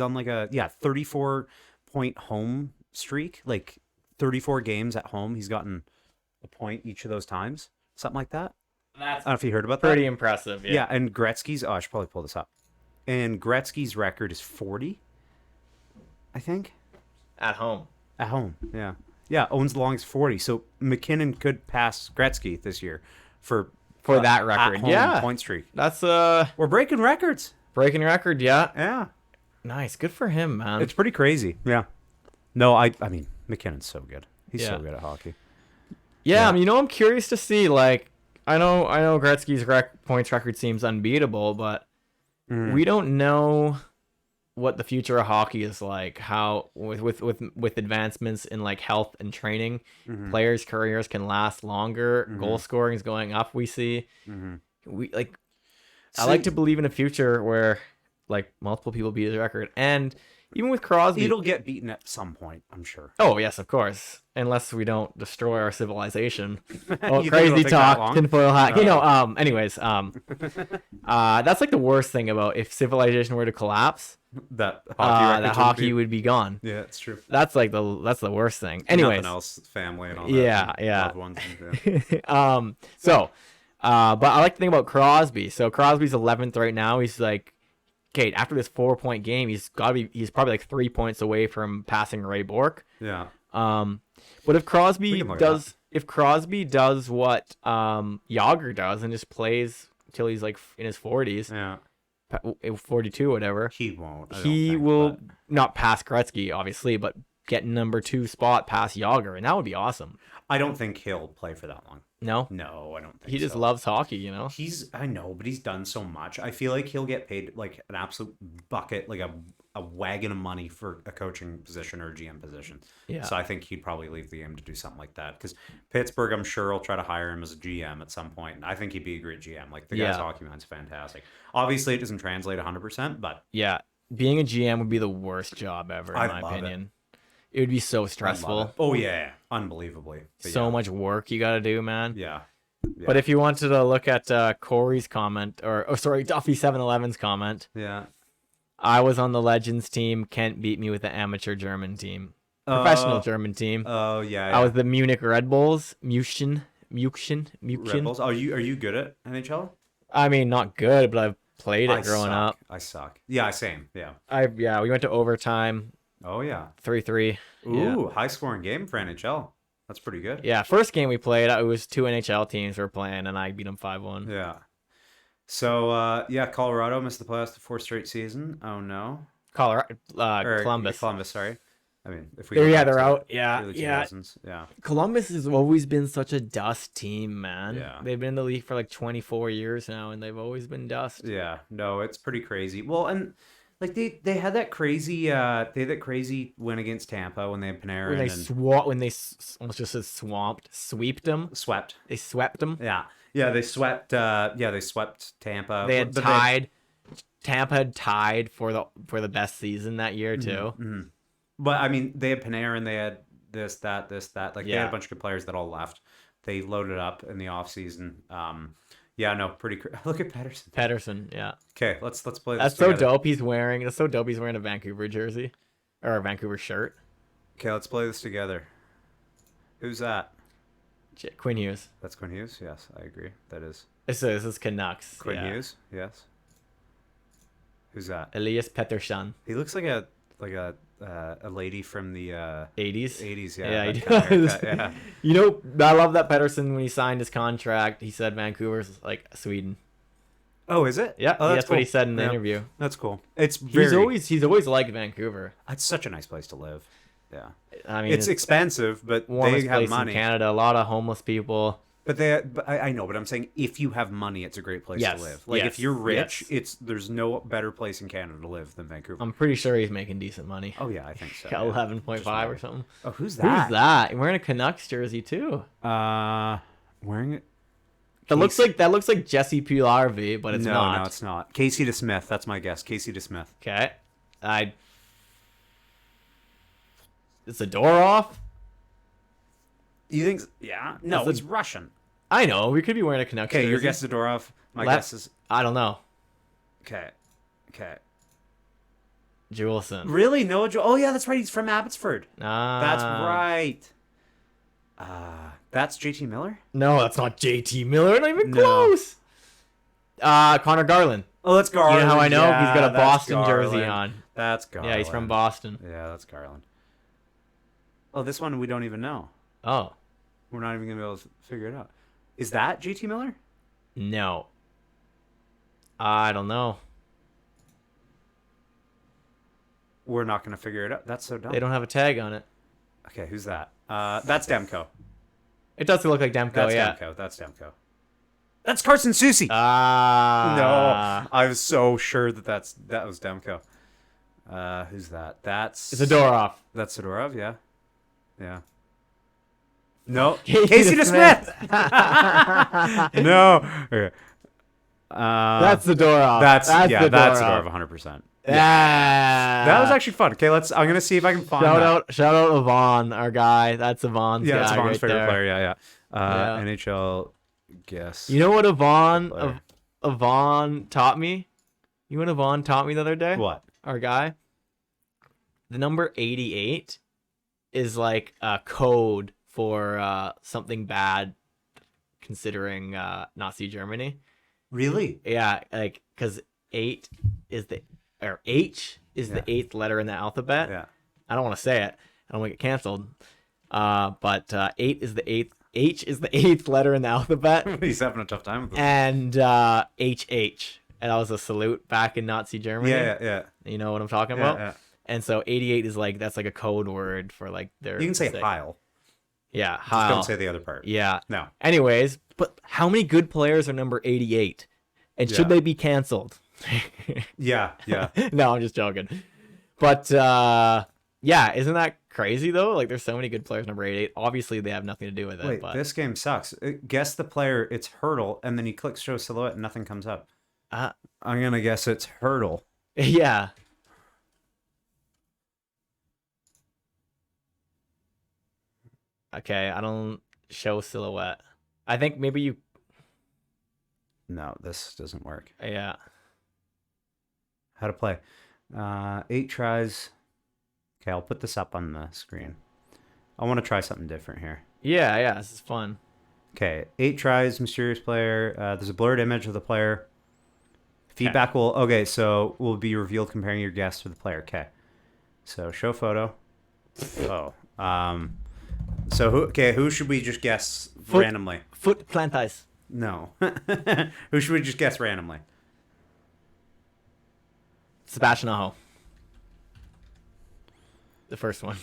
Speaker 1: on like a 34-point home streak, like 34 games at home. He's gotten a point each of those times, something like that. I don't know if you heard about that.
Speaker 2: Pretty impressive. Yeah.
Speaker 1: And Gretzky's. Oh, I should probably pull this up. And Gretzky's record is 40, I think.
Speaker 2: At home.
Speaker 1: At home. Yeah. Yeah. Owns the longest 40. So McKinnon could pass Gretzky this year for
Speaker 2: that record.
Speaker 1: At-home
Speaker 2: Yeah.
Speaker 1: point streak.
Speaker 2: That's
Speaker 1: we're breaking records.
Speaker 2: Breaking record. Yeah.
Speaker 1: Yeah.
Speaker 2: Nice. Good for him, man.
Speaker 1: It's pretty crazy. Yeah. No, I mean McKinnon's so good. He's so good at hockey.
Speaker 2: Yeah. I'm curious to see. I know Gretzky's points record seems unbeatable, but we don't know what the future of hockey is like. How with advancements in health and training, players' careers can last longer. Goal scoring is going up. We see. I like to believe in a future where multiple people beat his record, and even with Crosby,
Speaker 1: it'll get beaten at some point, I'm sure.
Speaker 2: Oh yes, of course, unless we don't destroy our civilization. Oh,
Speaker 1: You think
Speaker 2: crazy
Speaker 1: it'll take
Speaker 2: talk,
Speaker 1: that long?
Speaker 2: tinfoil hat. Anyways, that's the worst thing about if civilization were to collapse.
Speaker 1: That hockey
Speaker 2: would be gone.
Speaker 1: Yeah, it's true.
Speaker 2: That's the worst thing. Anyways,
Speaker 1: nothing else, family and all that.
Speaker 2: Yeah.
Speaker 1: Loved ones and,
Speaker 2: but I like to think about Crosby. So Crosby's 11th right now. He's okay, after this 4-point game, he's probably 3 points away from passing Ray Bourque.
Speaker 1: Yeah.
Speaker 2: But if Crosby does what Yager does and just plays till he's in his 40s, 42, whatever,
Speaker 1: he won't.
Speaker 2: He will not pass Gretzky, obviously, but get number 2 spot past Yager, and that would be awesome.
Speaker 1: I don't think he'll play for that long.
Speaker 2: No,
Speaker 1: I don't think
Speaker 2: he just loves hockey.
Speaker 1: I know, but he's done so much. I feel like he'll get paid an absolute bucket, a wagon of money for a coaching position or a GM position.
Speaker 2: Yeah.
Speaker 1: So I think he'd probably leave the game to do something like that. Because Pittsburgh, I'm sure, will try to hire him as a GM at some point. And I think he'd be a great GM. The guy's hockey mind's fantastic. Obviously, it doesn't translate 100%, but
Speaker 2: yeah, being a GM would be the worst job ever, in my opinion. It would be so stressful.
Speaker 1: Oh yeah, unbelievably. But
Speaker 2: so much work you got to do, man.
Speaker 1: Yeah.
Speaker 2: But if you wanted to look at Corey's comment, Duffy 711's comment.
Speaker 1: Yeah.
Speaker 2: I was on the Legends team. Kent beat me with the amateur German team. Professional German team.
Speaker 1: Oh, yeah.
Speaker 2: I was the Munich Red Bulls. München.
Speaker 1: Red Bulls. Are you good at NHL?
Speaker 2: I mean, not good, but I've played it growing up.
Speaker 1: I suck. Yeah, same. Yeah.
Speaker 2: We went to overtime.
Speaker 1: Oh, yeah.
Speaker 2: 3-3.
Speaker 1: Ooh, high-scoring game for NHL. That's pretty good.
Speaker 2: Yeah, first game we played, it was 2 NHL teams were playing, and I beat them 5-1.
Speaker 1: Yeah. So, Colorado missed the playoffs the 4th straight season. Oh, no.
Speaker 2: Columbus.
Speaker 1: Columbus, sorry. I mean, if we
Speaker 2: they're out. Yeah.
Speaker 1: Yeah.
Speaker 2: Columbus has always been such a dust team, man.
Speaker 1: Yeah.
Speaker 2: They've been in the league for 24 years now, and they've always been dust.
Speaker 1: Yeah. No, it's pretty crazy. Well, and... they had that crazy win against Tampa when they had Panarin.
Speaker 2: When they almost just said swept them. They swept them.
Speaker 1: Yeah, they swept. They swept Tampa.
Speaker 2: They had tied. Tampa had tied for the best season that year too.
Speaker 1: Mm-hmm. But I mean, they had Panarin. They had this, that. They had a bunch of good players that all left. They loaded up in the offseason. Yeah, no, look at Pedersen.
Speaker 2: Pedersen, yeah.
Speaker 1: Okay, let's play this.
Speaker 2: That's so dope. He's wearing a Vancouver jersey or a Vancouver shirt.
Speaker 1: Okay, let's play this together. Who's that?
Speaker 2: Quinn Hughes.
Speaker 1: That's Quinn Hughes. Yes, I agree. That is.
Speaker 2: This is Canucks.
Speaker 1: Quinn Hughes. Yes. Who's that?
Speaker 2: Elias Pettersson.
Speaker 1: He looks like a lady from the
Speaker 2: 80s.
Speaker 1: 80s,
Speaker 2: yeah.
Speaker 1: He does. Yeah.
Speaker 2: I love that Pettersson, when he signed his contract, he said Vancouver's like Sweden.
Speaker 1: Oh, is it?
Speaker 2: Yeah, that's cool. What he said in the interview.
Speaker 1: That's cool. He's
Speaker 2: always liked Vancouver.
Speaker 1: It's such a nice place to live. Yeah.
Speaker 2: I mean,
Speaker 1: it's expensive, but they have money.
Speaker 2: In Canada, a lot of homeless people.
Speaker 1: But I know, but I'm saying if you have money, it's a great place to live. Like if you're rich, there's no better place in Canada to live than Vancouver.
Speaker 2: I'm pretty sure he's making decent money.
Speaker 1: Oh yeah, I think so.
Speaker 2: Got 11.5 or something.
Speaker 1: Oh, who's that?
Speaker 2: Who's that? Wearing a Canucks jersey too.
Speaker 1: Wearing it.
Speaker 2: That looks like Jesse Pularvi, but it's not.
Speaker 1: No, it's not. Casey DeSmith. That's my guess. Casey DeSmith.
Speaker 2: Okay. Is the door off?
Speaker 1: You think? Yeah. No, it's Russian.
Speaker 2: I know. We could be wearing a Canucks jersey.
Speaker 1: Okay, your guess is Zadorov. My guess is...
Speaker 2: I don't know.
Speaker 1: Okay.
Speaker 2: Juleson.
Speaker 1: Really? Noah Oh, yeah, that's right. He's from Abbotsford. That's right. That's JT Miller?
Speaker 2: No, that's not JT Miller. Not even close. Connor Garland.
Speaker 1: Oh, that's Garland.
Speaker 2: You know how I know?
Speaker 1: Yeah,
Speaker 2: he's got a Boston jersey on.
Speaker 1: That's Garland.
Speaker 2: Yeah, he's from Boston.
Speaker 1: Yeah, that's Garland. Oh, this one we don't even know.
Speaker 2: Oh.
Speaker 1: We're not even going to be able to figure it out. Is that JT Miller?
Speaker 2: No. I don't know.
Speaker 1: We're not going to figure it out. That's so dumb.
Speaker 2: They don't have a tag on it.
Speaker 1: Okay, who's that? That's Demko.
Speaker 2: It does look like Demko,
Speaker 1: That's Demko. That's Carson Soucy. No, I was so sure that was Demko. Who's that? That's
Speaker 2: Zadorov.
Speaker 1: That's Zadorov, yeah. Yeah. No.
Speaker 2: Casey DeSmith.
Speaker 1: No. Okay.
Speaker 2: That's Zadorov.
Speaker 1: That's Zadorov 100%.
Speaker 2: Yeah.
Speaker 1: That was actually fun. Okay, I'm gonna see if I can find
Speaker 2: Shout out Yvonne, our guy. That's Yvonne's guy.
Speaker 1: Yeah, that's Yvonne's favorite
Speaker 2: there.
Speaker 1: player. Yeah. NHL guess.
Speaker 2: You know what Yvonne taught me? You know what Yvonne taught me the other day?
Speaker 1: What?
Speaker 2: Our guy? The number 88 is like a code for something bad considering Nazi Germany.
Speaker 1: Really?
Speaker 2: Yeah, like because H is the 8th letter in the alphabet.
Speaker 1: Yeah.
Speaker 2: I don't want to say it. I don't want to get canceled. But 8 is the 8th. H is the 8th letter in the alphabet.
Speaker 1: He's having a tough time with this.
Speaker 2: And HH. And that was a salute back in Nazi Germany.
Speaker 1: Yeah.
Speaker 2: You know what I'm talking about?
Speaker 1: Yeah.
Speaker 2: And so 88 is like, that's like a code word for like their...
Speaker 1: You can say Heil.
Speaker 2: Yeah,
Speaker 1: Just
Speaker 2: Heil.
Speaker 1: don't say the other part.
Speaker 2: Yeah.
Speaker 1: No.
Speaker 2: Anyways, but how many good players are number 88? And should they be canceled?
Speaker 1: Yeah.
Speaker 2: No, I'm just joking. But yeah, isn't that crazy though? Like there's so many good players number 88. Obviously they have nothing to do with it.
Speaker 1: Wait, this game sucks. Guess the player, it's Hurdle, and then you click show silhouette and nothing comes up. I'm gonna guess it's Hurdle.
Speaker 2: Yeah. Okay, I don't show silhouette. I think maybe you...
Speaker 1: No, this doesn't work.
Speaker 2: Yeah.
Speaker 1: How to play. 8 tries. Okay, I'll put this up on the screen. I want to try something different here.
Speaker 2: Yeah, this is fun.
Speaker 1: Okay, 8 tries, mysterious player. There's a blurred image of the player. Feedback will be revealed comparing your guess to the player. Okay. So show photo. So who should we just guess randomly?
Speaker 2: Foot plantais.
Speaker 1: No. Who should we just guess randomly?
Speaker 2: Sebastian Aho. The first one.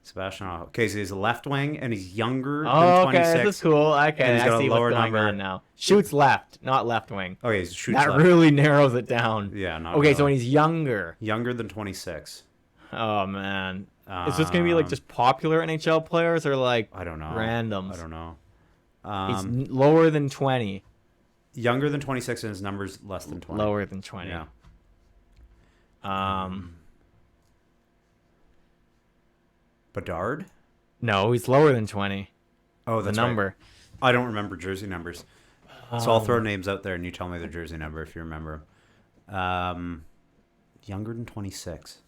Speaker 1: Sebastian Aho. Okay, so he's a left wing and he's younger than 26.
Speaker 2: Okay, this is cool. Okay,
Speaker 1: and he's got
Speaker 2: I see
Speaker 1: a lower
Speaker 2: what's going
Speaker 1: number
Speaker 2: on now. Shoots left, not left wing.
Speaker 1: Okay, he shoots
Speaker 2: that
Speaker 1: left.
Speaker 2: really narrows it down.
Speaker 1: Yeah, not
Speaker 2: okay,
Speaker 1: really.
Speaker 2: so when he's younger.
Speaker 1: Younger than 26.
Speaker 2: Oh, man. Is this going to be like just popular NHL players or like
Speaker 1: I don't know.
Speaker 2: randoms?
Speaker 1: I don't know.
Speaker 2: He's lower than 20.
Speaker 1: Younger than 26 and his number's less than 20.
Speaker 2: Lower than 20.
Speaker 1: Yeah. Bedard?
Speaker 2: No, he's lower than 20.
Speaker 1: Oh, that's
Speaker 2: the number.
Speaker 1: Right. I don't remember jersey numbers. So I'll throw names out there and you tell me the jersey number if you remember. Younger than 26.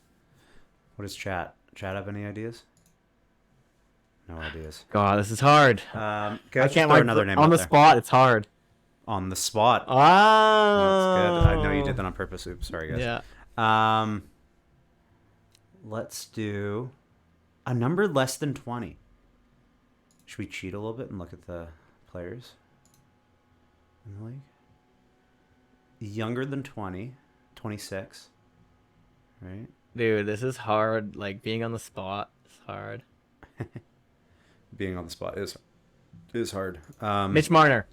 Speaker 1: What is chat? Chat have any ideas? No ideas.
Speaker 2: God, this is hard.
Speaker 1: I
Speaker 2: can't
Speaker 1: throw another name
Speaker 2: on the
Speaker 1: there.
Speaker 2: spot. It's hard.
Speaker 1: On the spot.
Speaker 2: Oh,
Speaker 1: that's good. I know you did that on purpose. Oops, sorry guys.
Speaker 2: Yeah.
Speaker 1: Let's do a number less than 20. Should we cheat a little bit and look at the players in the league? Younger than 20, 26. Right?
Speaker 2: Dude, this is hard. Like being on the spot is hard.
Speaker 1: Being on the spot is It is hard.
Speaker 2: Mitch Marner.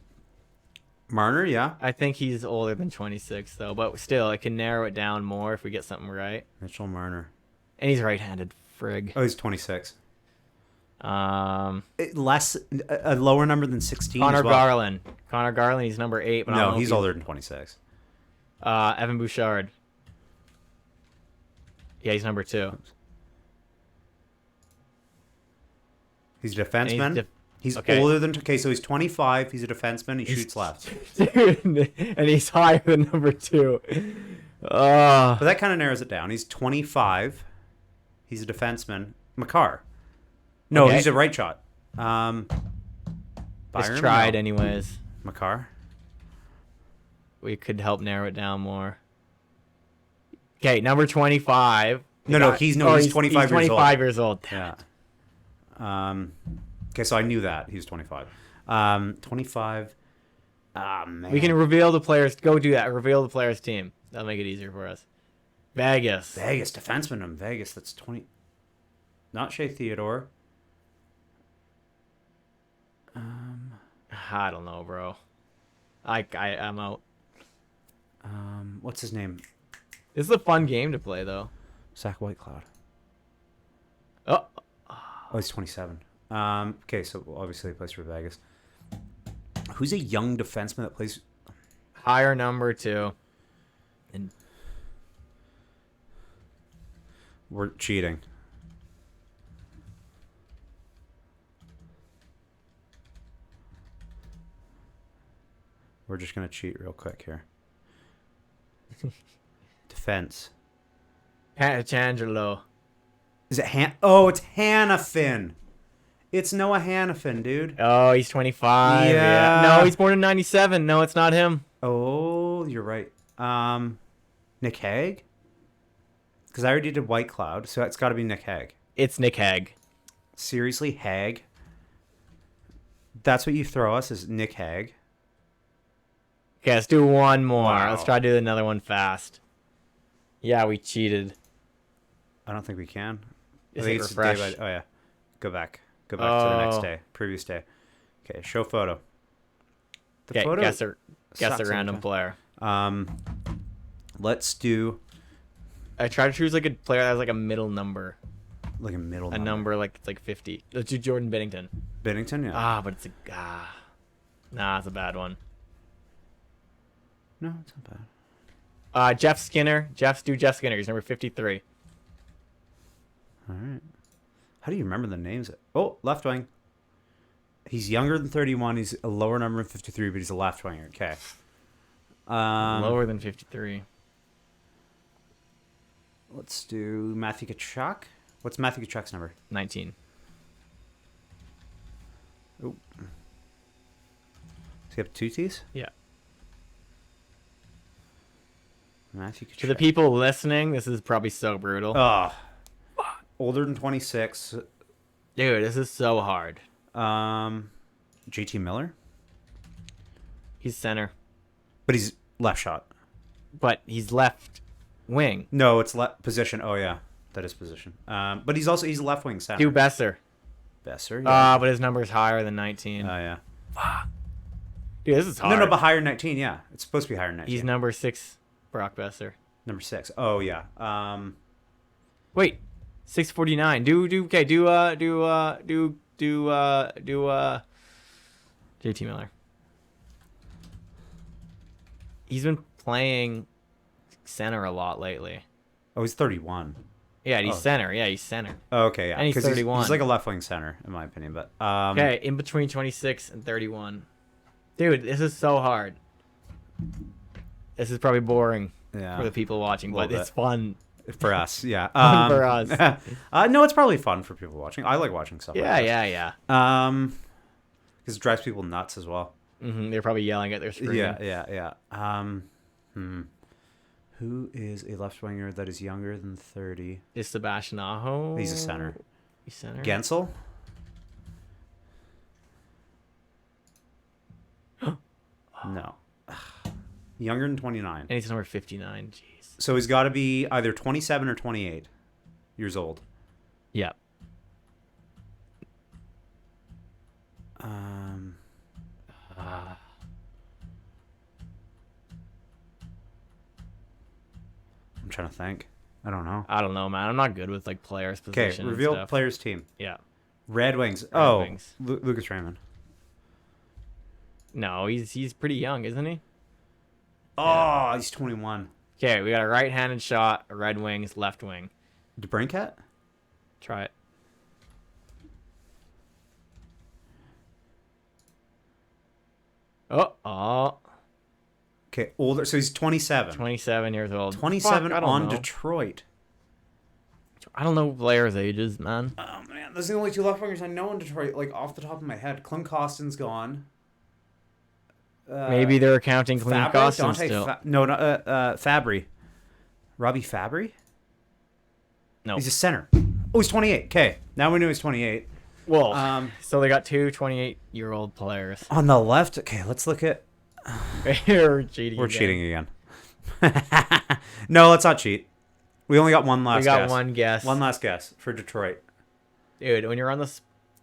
Speaker 1: Marner, yeah.
Speaker 2: I think he's older than 26 though, but still, I can narrow it down more if we get something right.
Speaker 1: Mitchell Marner.
Speaker 2: And he's right-handed. Frig.
Speaker 1: Oh, he's 26.
Speaker 2: Um,
Speaker 1: A lower number than 16
Speaker 2: Connor
Speaker 1: as well.
Speaker 2: Garland. Connor Garland, he's number 8. But I don't
Speaker 1: No,
Speaker 2: know if
Speaker 1: he's older than 26.
Speaker 2: Evan Bouchard. Yeah, he's number 2.
Speaker 1: He's a defenseman. He's
Speaker 2: okay.
Speaker 1: older than... Okay, so he's 25. He's a defenseman. He shoots left.
Speaker 2: Dude, and he's higher than number 2.
Speaker 1: But that kind of narrows it down. He's 25. He's a defenseman. Makar. No,
Speaker 2: Okay.
Speaker 1: he's a right shot. Byron,
Speaker 2: Just tried anyways.
Speaker 1: Makar.
Speaker 2: We could help narrow it down more. Okay, number 25.
Speaker 1: No, he's 25
Speaker 2: he's 25 years old.
Speaker 1: Yeah. Okay, so I knew that. He was 25. 25. Ah, man.
Speaker 2: We can reveal the players. Go do that. Reveal the players' team. That'll make it easier for us. Vegas.
Speaker 1: Defenseman in Vegas. That's 20. Not Shea Theodore.
Speaker 2: I don't know, bro. I'm out.
Speaker 1: What's his name?
Speaker 2: This is a fun game to play, though.
Speaker 1: Zach Whitecloud.
Speaker 2: Oh,
Speaker 1: he's 27. Okay, so obviously he plays for Vegas. Who's a young defenseman that plays?
Speaker 2: higher number 2. And
Speaker 1: We're cheating. We're just gonna cheat real quick here. Defense.
Speaker 2: Changelo.
Speaker 1: Is it Oh, it's Hannafin. It's Noah Hannafin, dude.
Speaker 2: Oh, he's 25.
Speaker 1: Yeah.
Speaker 2: No, he's born in 97. No, it's not him.
Speaker 1: Oh, you're right. Nick Hague? Because I already did White Cloud, so it's got to be Nick Hague.
Speaker 2: It's Nick Hague.
Speaker 1: Seriously, Hague? That's what you throw us, is Nick Hague?
Speaker 2: Okay, let's do one more.
Speaker 1: Wow.
Speaker 2: Let's try to do another one fast. Yeah, we cheated.
Speaker 1: I don't think we can.
Speaker 2: Is
Speaker 1: I think
Speaker 2: it
Speaker 1: it's
Speaker 2: refresh?
Speaker 1: day by... Oh, yeah. Go back to the next day. Previous day. Okay, show photo.
Speaker 2: Okay, guess a random player.
Speaker 1: Let's do...
Speaker 2: I try to choose like a player that has like a middle number.
Speaker 1: Like a middle
Speaker 2: A number like it's like 50. Let's do Jordan Binnington.
Speaker 1: Binnington, yeah.
Speaker 2: But it's nah, it's a bad one.
Speaker 1: No, it's not bad.
Speaker 2: Jeff Skinner. Jeff Skinner. He's number 53.
Speaker 1: All right. How do you remember the names? Oh, left wing. He's younger than 31. He's a lower number than 53, but he's a left winger. Okay.
Speaker 2: Lower than 53.
Speaker 1: Let's do Matthew Tkachuk. What's Matthew Tkachuk's number?
Speaker 2: 19.
Speaker 1: Oh. Does he have 2 T's?
Speaker 2: Yeah.
Speaker 1: Matthew Tkachuk.
Speaker 2: To the people listening, this is probably so brutal.
Speaker 1: Oh. Older than 26.
Speaker 2: Dude, this is so hard.
Speaker 1: JT Miller?
Speaker 2: He's center.
Speaker 1: But he's left shot.
Speaker 2: But he's left wing.
Speaker 1: No, it's left position. Oh, yeah. That is position. But he's a left wing center.
Speaker 2: Do Besser.
Speaker 1: Besser, yeah.
Speaker 2: But his number's higher than 19.
Speaker 1: Oh, yeah.
Speaker 2: Dude, this is hard.
Speaker 1: No, but higher than 19, yeah. It's supposed to be higher than 19.
Speaker 2: He's number 6, Brock Besser.
Speaker 1: Number 6. Oh, yeah.
Speaker 2: Wait. 649. Okay, JT Miller. He's been playing center a lot lately.
Speaker 1: Oh, he's 31.
Speaker 2: Yeah, he's center. Yeah, he's center.
Speaker 1: Oh, okay, yeah.
Speaker 2: And he's 31.
Speaker 1: He's like a left wing center, in my opinion. But
Speaker 2: okay, in between 26 and 31. Dude, this is so hard. This is probably boring for the people watching, but it's fun.
Speaker 1: For us, yeah.
Speaker 2: Fun for us.
Speaker 1: No, it's probably fun for people watching. I like watching stuff like this.
Speaker 2: Yeah.
Speaker 1: Because it drives people nuts as well.
Speaker 2: Mm-hmm. They're probably yelling at their screen.
Speaker 1: Yeah. Who is a left winger that is younger than 30?
Speaker 2: Is Sebastian Aho?
Speaker 1: He's a center.
Speaker 2: He's center.
Speaker 1: Gensel? No. Younger than 29.
Speaker 2: And he's number 59. Jeez.
Speaker 1: So he's got to be either 27 or 28 years old.
Speaker 2: Yeah.
Speaker 1: trying to think. I don't know.
Speaker 2: I don't know, man. I'm not good with like players'
Speaker 1: Okay,
Speaker 2: position.
Speaker 1: reveal
Speaker 2: and stuff.
Speaker 1: player's team.
Speaker 2: Yeah.
Speaker 1: Red Wings.
Speaker 2: Wings.
Speaker 1: Lucas Raymond.
Speaker 2: No, he's pretty young, isn't he?
Speaker 1: Oh, he's 21.
Speaker 2: Okay, we got a right-handed shot, a Red Wings, left wing.
Speaker 1: DeBrincat?
Speaker 2: Try it. Oh.
Speaker 1: Okay, older. So he's 27.
Speaker 2: 27 years old.
Speaker 1: 27
Speaker 2: Fuck, I don't
Speaker 1: on
Speaker 2: know.
Speaker 1: Detroit.
Speaker 2: I don't know players' ages, man.
Speaker 1: Oh, man. Those are the only two left wingers I know in Detroit, like, off the top of my head. Klim Kostin's gone.
Speaker 2: Maybe they're counting Klim Kostin still.
Speaker 1: Fabry. Robbie Fabry?
Speaker 2: No.
Speaker 1: He's a center. Oh, he's 28. Okay. Now we know he's 28.
Speaker 2: Well, so they got two 28-year-old players.
Speaker 1: On the left, okay, let's look at...
Speaker 2: We're cheating
Speaker 1: We're
Speaker 2: again.
Speaker 1: cheating again. No, let's not cheat. We only got one last guess.
Speaker 2: We got one guess.
Speaker 1: One last guess for Detroit.
Speaker 2: Dude, when you're on the...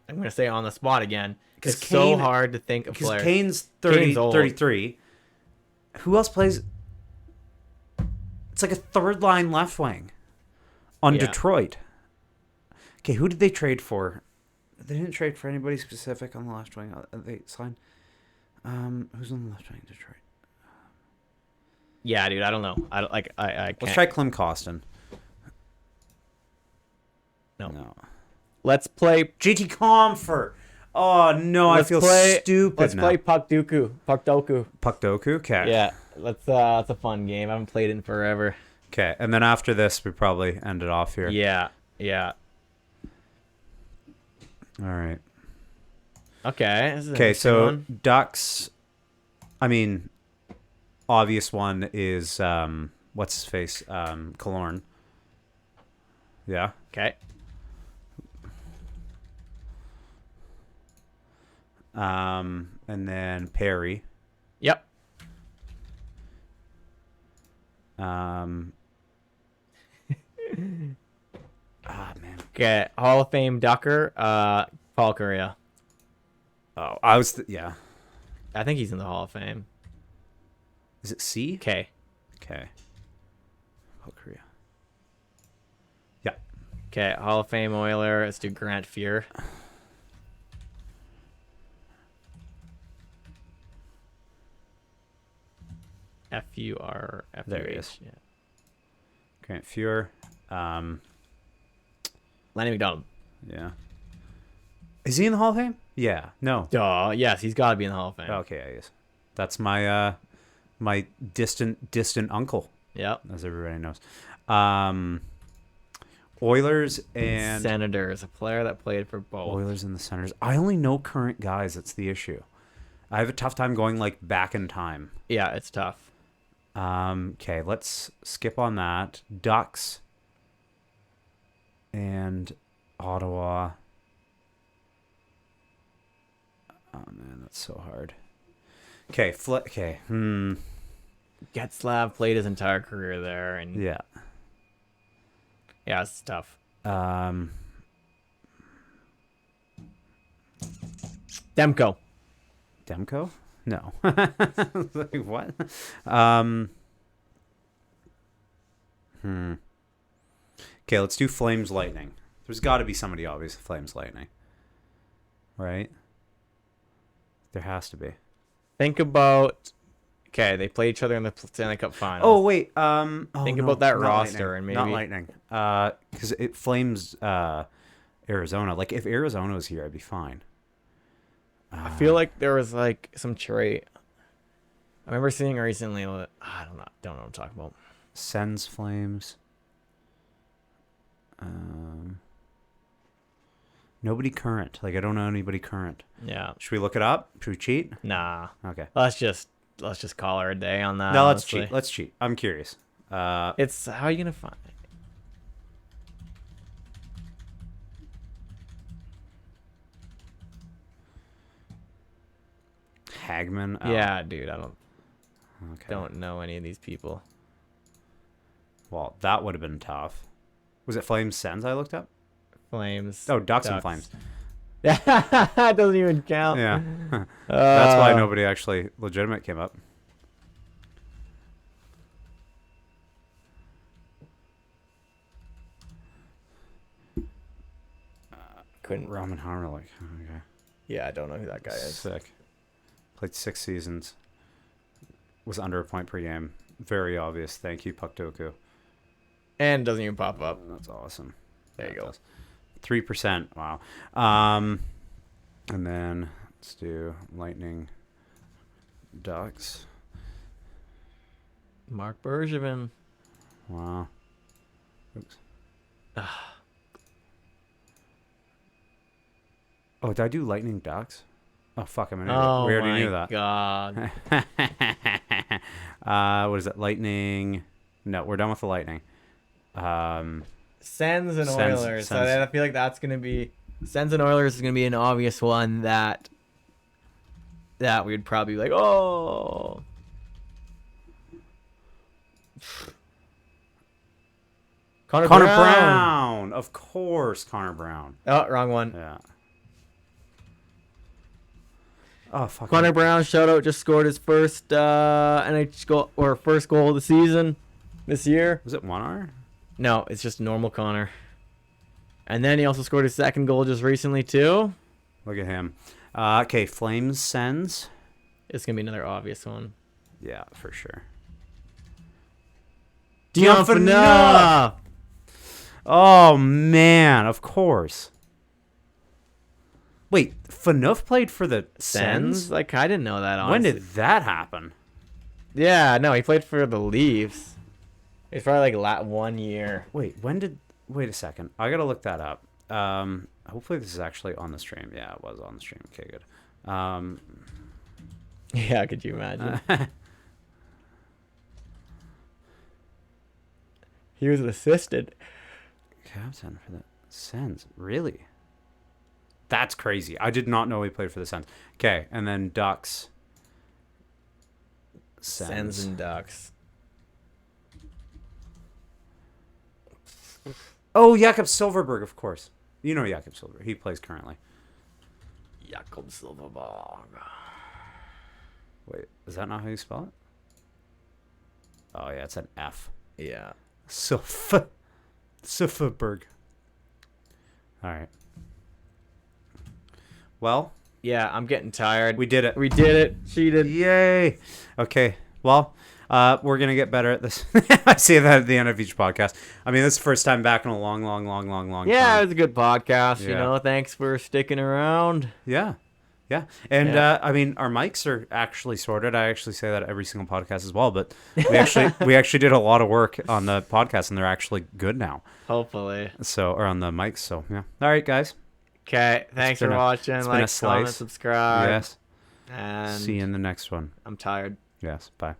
Speaker 2: I'm going to say on the spot again. It's
Speaker 1: Kane,
Speaker 2: so hard to think of players.
Speaker 1: Because Kane's
Speaker 2: Kane's old.
Speaker 1: 33. Who else plays... It's like a third-line left wing on Detroit. Okay, who did they trade for? They didn't trade for anybody specific on the left wing. They signed... who's on the left wing in Detroit?
Speaker 2: Yeah, dude, I don't know. I can't.
Speaker 1: Let's try Klim Kostin.
Speaker 2: No. Let's play...
Speaker 1: JT Comfort. Oh, no, I feel stupid
Speaker 2: Let's
Speaker 1: now.
Speaker 2: play Puck Doku.
Speaker 1: Okay.
Speaker 2: Yeah, that's a fun game. I haven't played it in forever.
Speaker 1: Okay, and then after this, we probably end it off here.
Speaker 2: Yeah.
Speaker 1: All right.
Speaker 2: Okay.
Speaker 1: Okay, so Ducks, I mean, obvious one is, what's his face? Killorn. Yeah.
Speaker 2: Okay.
Speaker 1: And then Perry.
Speaker 2: Yep.
Speaker 1: Man.
Speaker 2: Okay. Hall of Fame Ducker. Paul Correa.
Speaker 1: Oh, I was, yeah.
Speaker 2: I think he's in the Hall of Fame.
Speaker 1: Is it C?
Speaker 2: Okay.
Speaker 1: Okay. Oh, Korea. Yeah.
Speaker 2: Okay. Hall of Fame Oiler. Let's do Grant Fuhr. F-U-R.
Speaker 1: There he is.
Speaker 2: Yeah.
Speaker 1: Grant Fuhr.
Speaker 2: Lanny McDonald.
Speaker 1: Yeah. Is he in the Hall of Fame? Yeah. No.
Speaker 2: Yes, he's got to be in the Hall of Fame.
Speaker 1: Okay, I guess. That's my my distant uncle,
Speaker 2: Yep.
Speaker 1: as everybody knows. Oilers and
Speaker 2: Senators, a player that played for both.
Speaker 1: Oilers and the Senators. I only know current guys. That's the issue. I have a tough time going like back in time.
Speaker 2: Yeah, it's tough.
Speaker 1: Okay, let's skip on that. Ducks and Ottawa. Oh man, that's so hard. Okay, okay.
Speaker 2: Getzlav played his entire career there, and
Speaker 1: Yeah.
Speaker 2: it's tough. Demko.
Speaker 1: Demko? No. Like, what? Okay, let's do Flames Lightning. There's got to be somebody obvious Flames Lightning. Right? There has to be.
Speaker 2: Think about. Okay, they play each other in the Stanley Cup Finals.
Speaker 1: Oh wait.
Speaker 2: Think about that roster and maybe
Speaker 1: not Lightning. Because it Flames Arizona. Like if Arizona was here, I'd be fine.
Speaker 2: I feel like there was like some trade. I remember seeing recently. I don't know what I'm talking about.
Speaker 1: Sens Flames. Nobody current. Like I don't know anybody current.
Speaker 2: Yeah.
Speaker 1: Should we look it up? Should we cheat?
Speaker 2: Nah.
Speaker 1: Okay.
Speaker 2: Let's just call her a day on that.
Speaker 1: No, let's
Speaker 2: honestly.
Speaker 1: cheat. Let's cheat. I'm curious.
Speaker 2: It's how are you gonna find it?
Speaker 1: Hagman. Oh.
Speaker 2: Yeah, dude. I
Speaker 1: Okay.
Speaker 2: don't know any of these people.
Speaker 1: Well, that would have been tough. Was it Flames Sens I looked up?
Speaker 2: Flames.
Speaker 1: Oh, Ducks and Flames.
Speaker 2: That doesn't even count.
Speaker 1: Yeah. That's why nobody actually legitimate came up.
Speaker 2: couldn't.
Speaker 1: Roman Hamrlik. Okay.
Speaker 2: Yeah, I don't know who that guy is.
Speaker 1: Sick. Played 6 seasons. Was under a point per game. Very obvious. Thank you, Puckdoku.
Speaker 2: And doesn't even pop up.
Speaker 1: That's awesome.
Speaker 2: There you go.
Speaker 1: 3%. Wow. And then let's do Lightning, Ducks.
Speaker 2: Mark Bergevin.
Speaker 1: Wow. Oops. Oh, did I do Lightning, Ducks? Oh, fuck. I'm an idiot.
Speaker 2: Oh,
Speaker 1: We already
Speaker 2: my
Speaker 1: knew that.
Speaker 2: God.
Speaker 1: What is it? Lightning. No, we're done with the Lightning.
Speaker 2: Sens and
Speaker 1: Sens-
Speaker 2: Oilers. So
Speaker 1: Sens.
Speaker 2: I feel like that's going to be... Sens and Oilers is going to be an obvious one that we'd probably be like, oh... Connor
Speaker 1: Brown. Of course, Connor Brown.
Speaker 2: Oh, wrong one.
Speaker 1: Yeah. Oh, fuck.
Speaker 2: Connor Brown, shout out, just scored his first NHL goal, or first goal of the season this year.
Speaker 1: Was it 1R?
Speaker 2: No, it's just normal Connor. And then he also scored his second goal just recently too.
Speaker 1: Look at him. Okay, Flames, Sens.
Speaker 2: It's gonna be another obvious one.
Speaker 1: Yeah, for sure.
Speaker 2: Dion Phaneuf.
Speaker 1: Oh, man, of course. Wait, Phaneuf played for the Sens?
Speaker 2: Like, I didn't know that, honestly.
Speaker 1: When did that happen?
Speaker 2: Yeah, no, he played for the Leafs. It's probably like 1 year.
Speaker 1: Wait, wait a second. I gotta look that up. Hopefully this is actually on the stream. Yeah, it was on the stream. Okay, good.
Speaker 2: Yeah, could you imagine? He was an assistant.
Speaker 1: Captain for the Sens. Really? That's crazy. I did not know he played for the Sens. Okay, and then Ducks.
Speaker 2: Sens and Ducks.
Speaker 1: Oh, Jakob Silverberg, of course. You know Jakob Silverberg. He plays currently.
Speaker 2: Jakob Silverberg.
Speaker 1: Wait, is that not how you spell it? Oh, yeah, it's an F.
Speaker 2: Yeah.
Speaker 1: Silverberg. All right. Well,
Speaker 2: yeah, I'm getting tired.
Speaker 1: we did it.
Speaker 2: We did it. Cheated.
Speaker 1: Yay. Okay. Well, we're going to get better at this. I say that at the end of each podcast. I mean, this is the first time back in a long
Speaker 2: Yeah,
Speaker 1: time.
Speaker 2: it was a good podcast.
Speaker 1: Yeah.
Speaker 2: You know, thanks for sticking around.
Speaker 1: Yeah. Yeah. And,
Speaker 2: Yeah.
Speaker 1: I mean, our mics are actually sorted. I actually say that every single podcast as well, but we actually did a lot of work on the podcast and they're actually good now.
Speaker 2: Hopefully.
Speaker 1: So, or on the mics. So, yeah. All right, guys.
Speaker 2: Okay. Thanks for watching.
Speaker 1: It's been a
Speaker 2: Like, comment,
Speaker 1: slice.
Speaker 2: subscribe.
Speaker 1: Yes.
Speaker 2: And
Speaker 1: See you in the next one.
Speaker 2: I'm tired.
Speaker 1: Yes. Bye.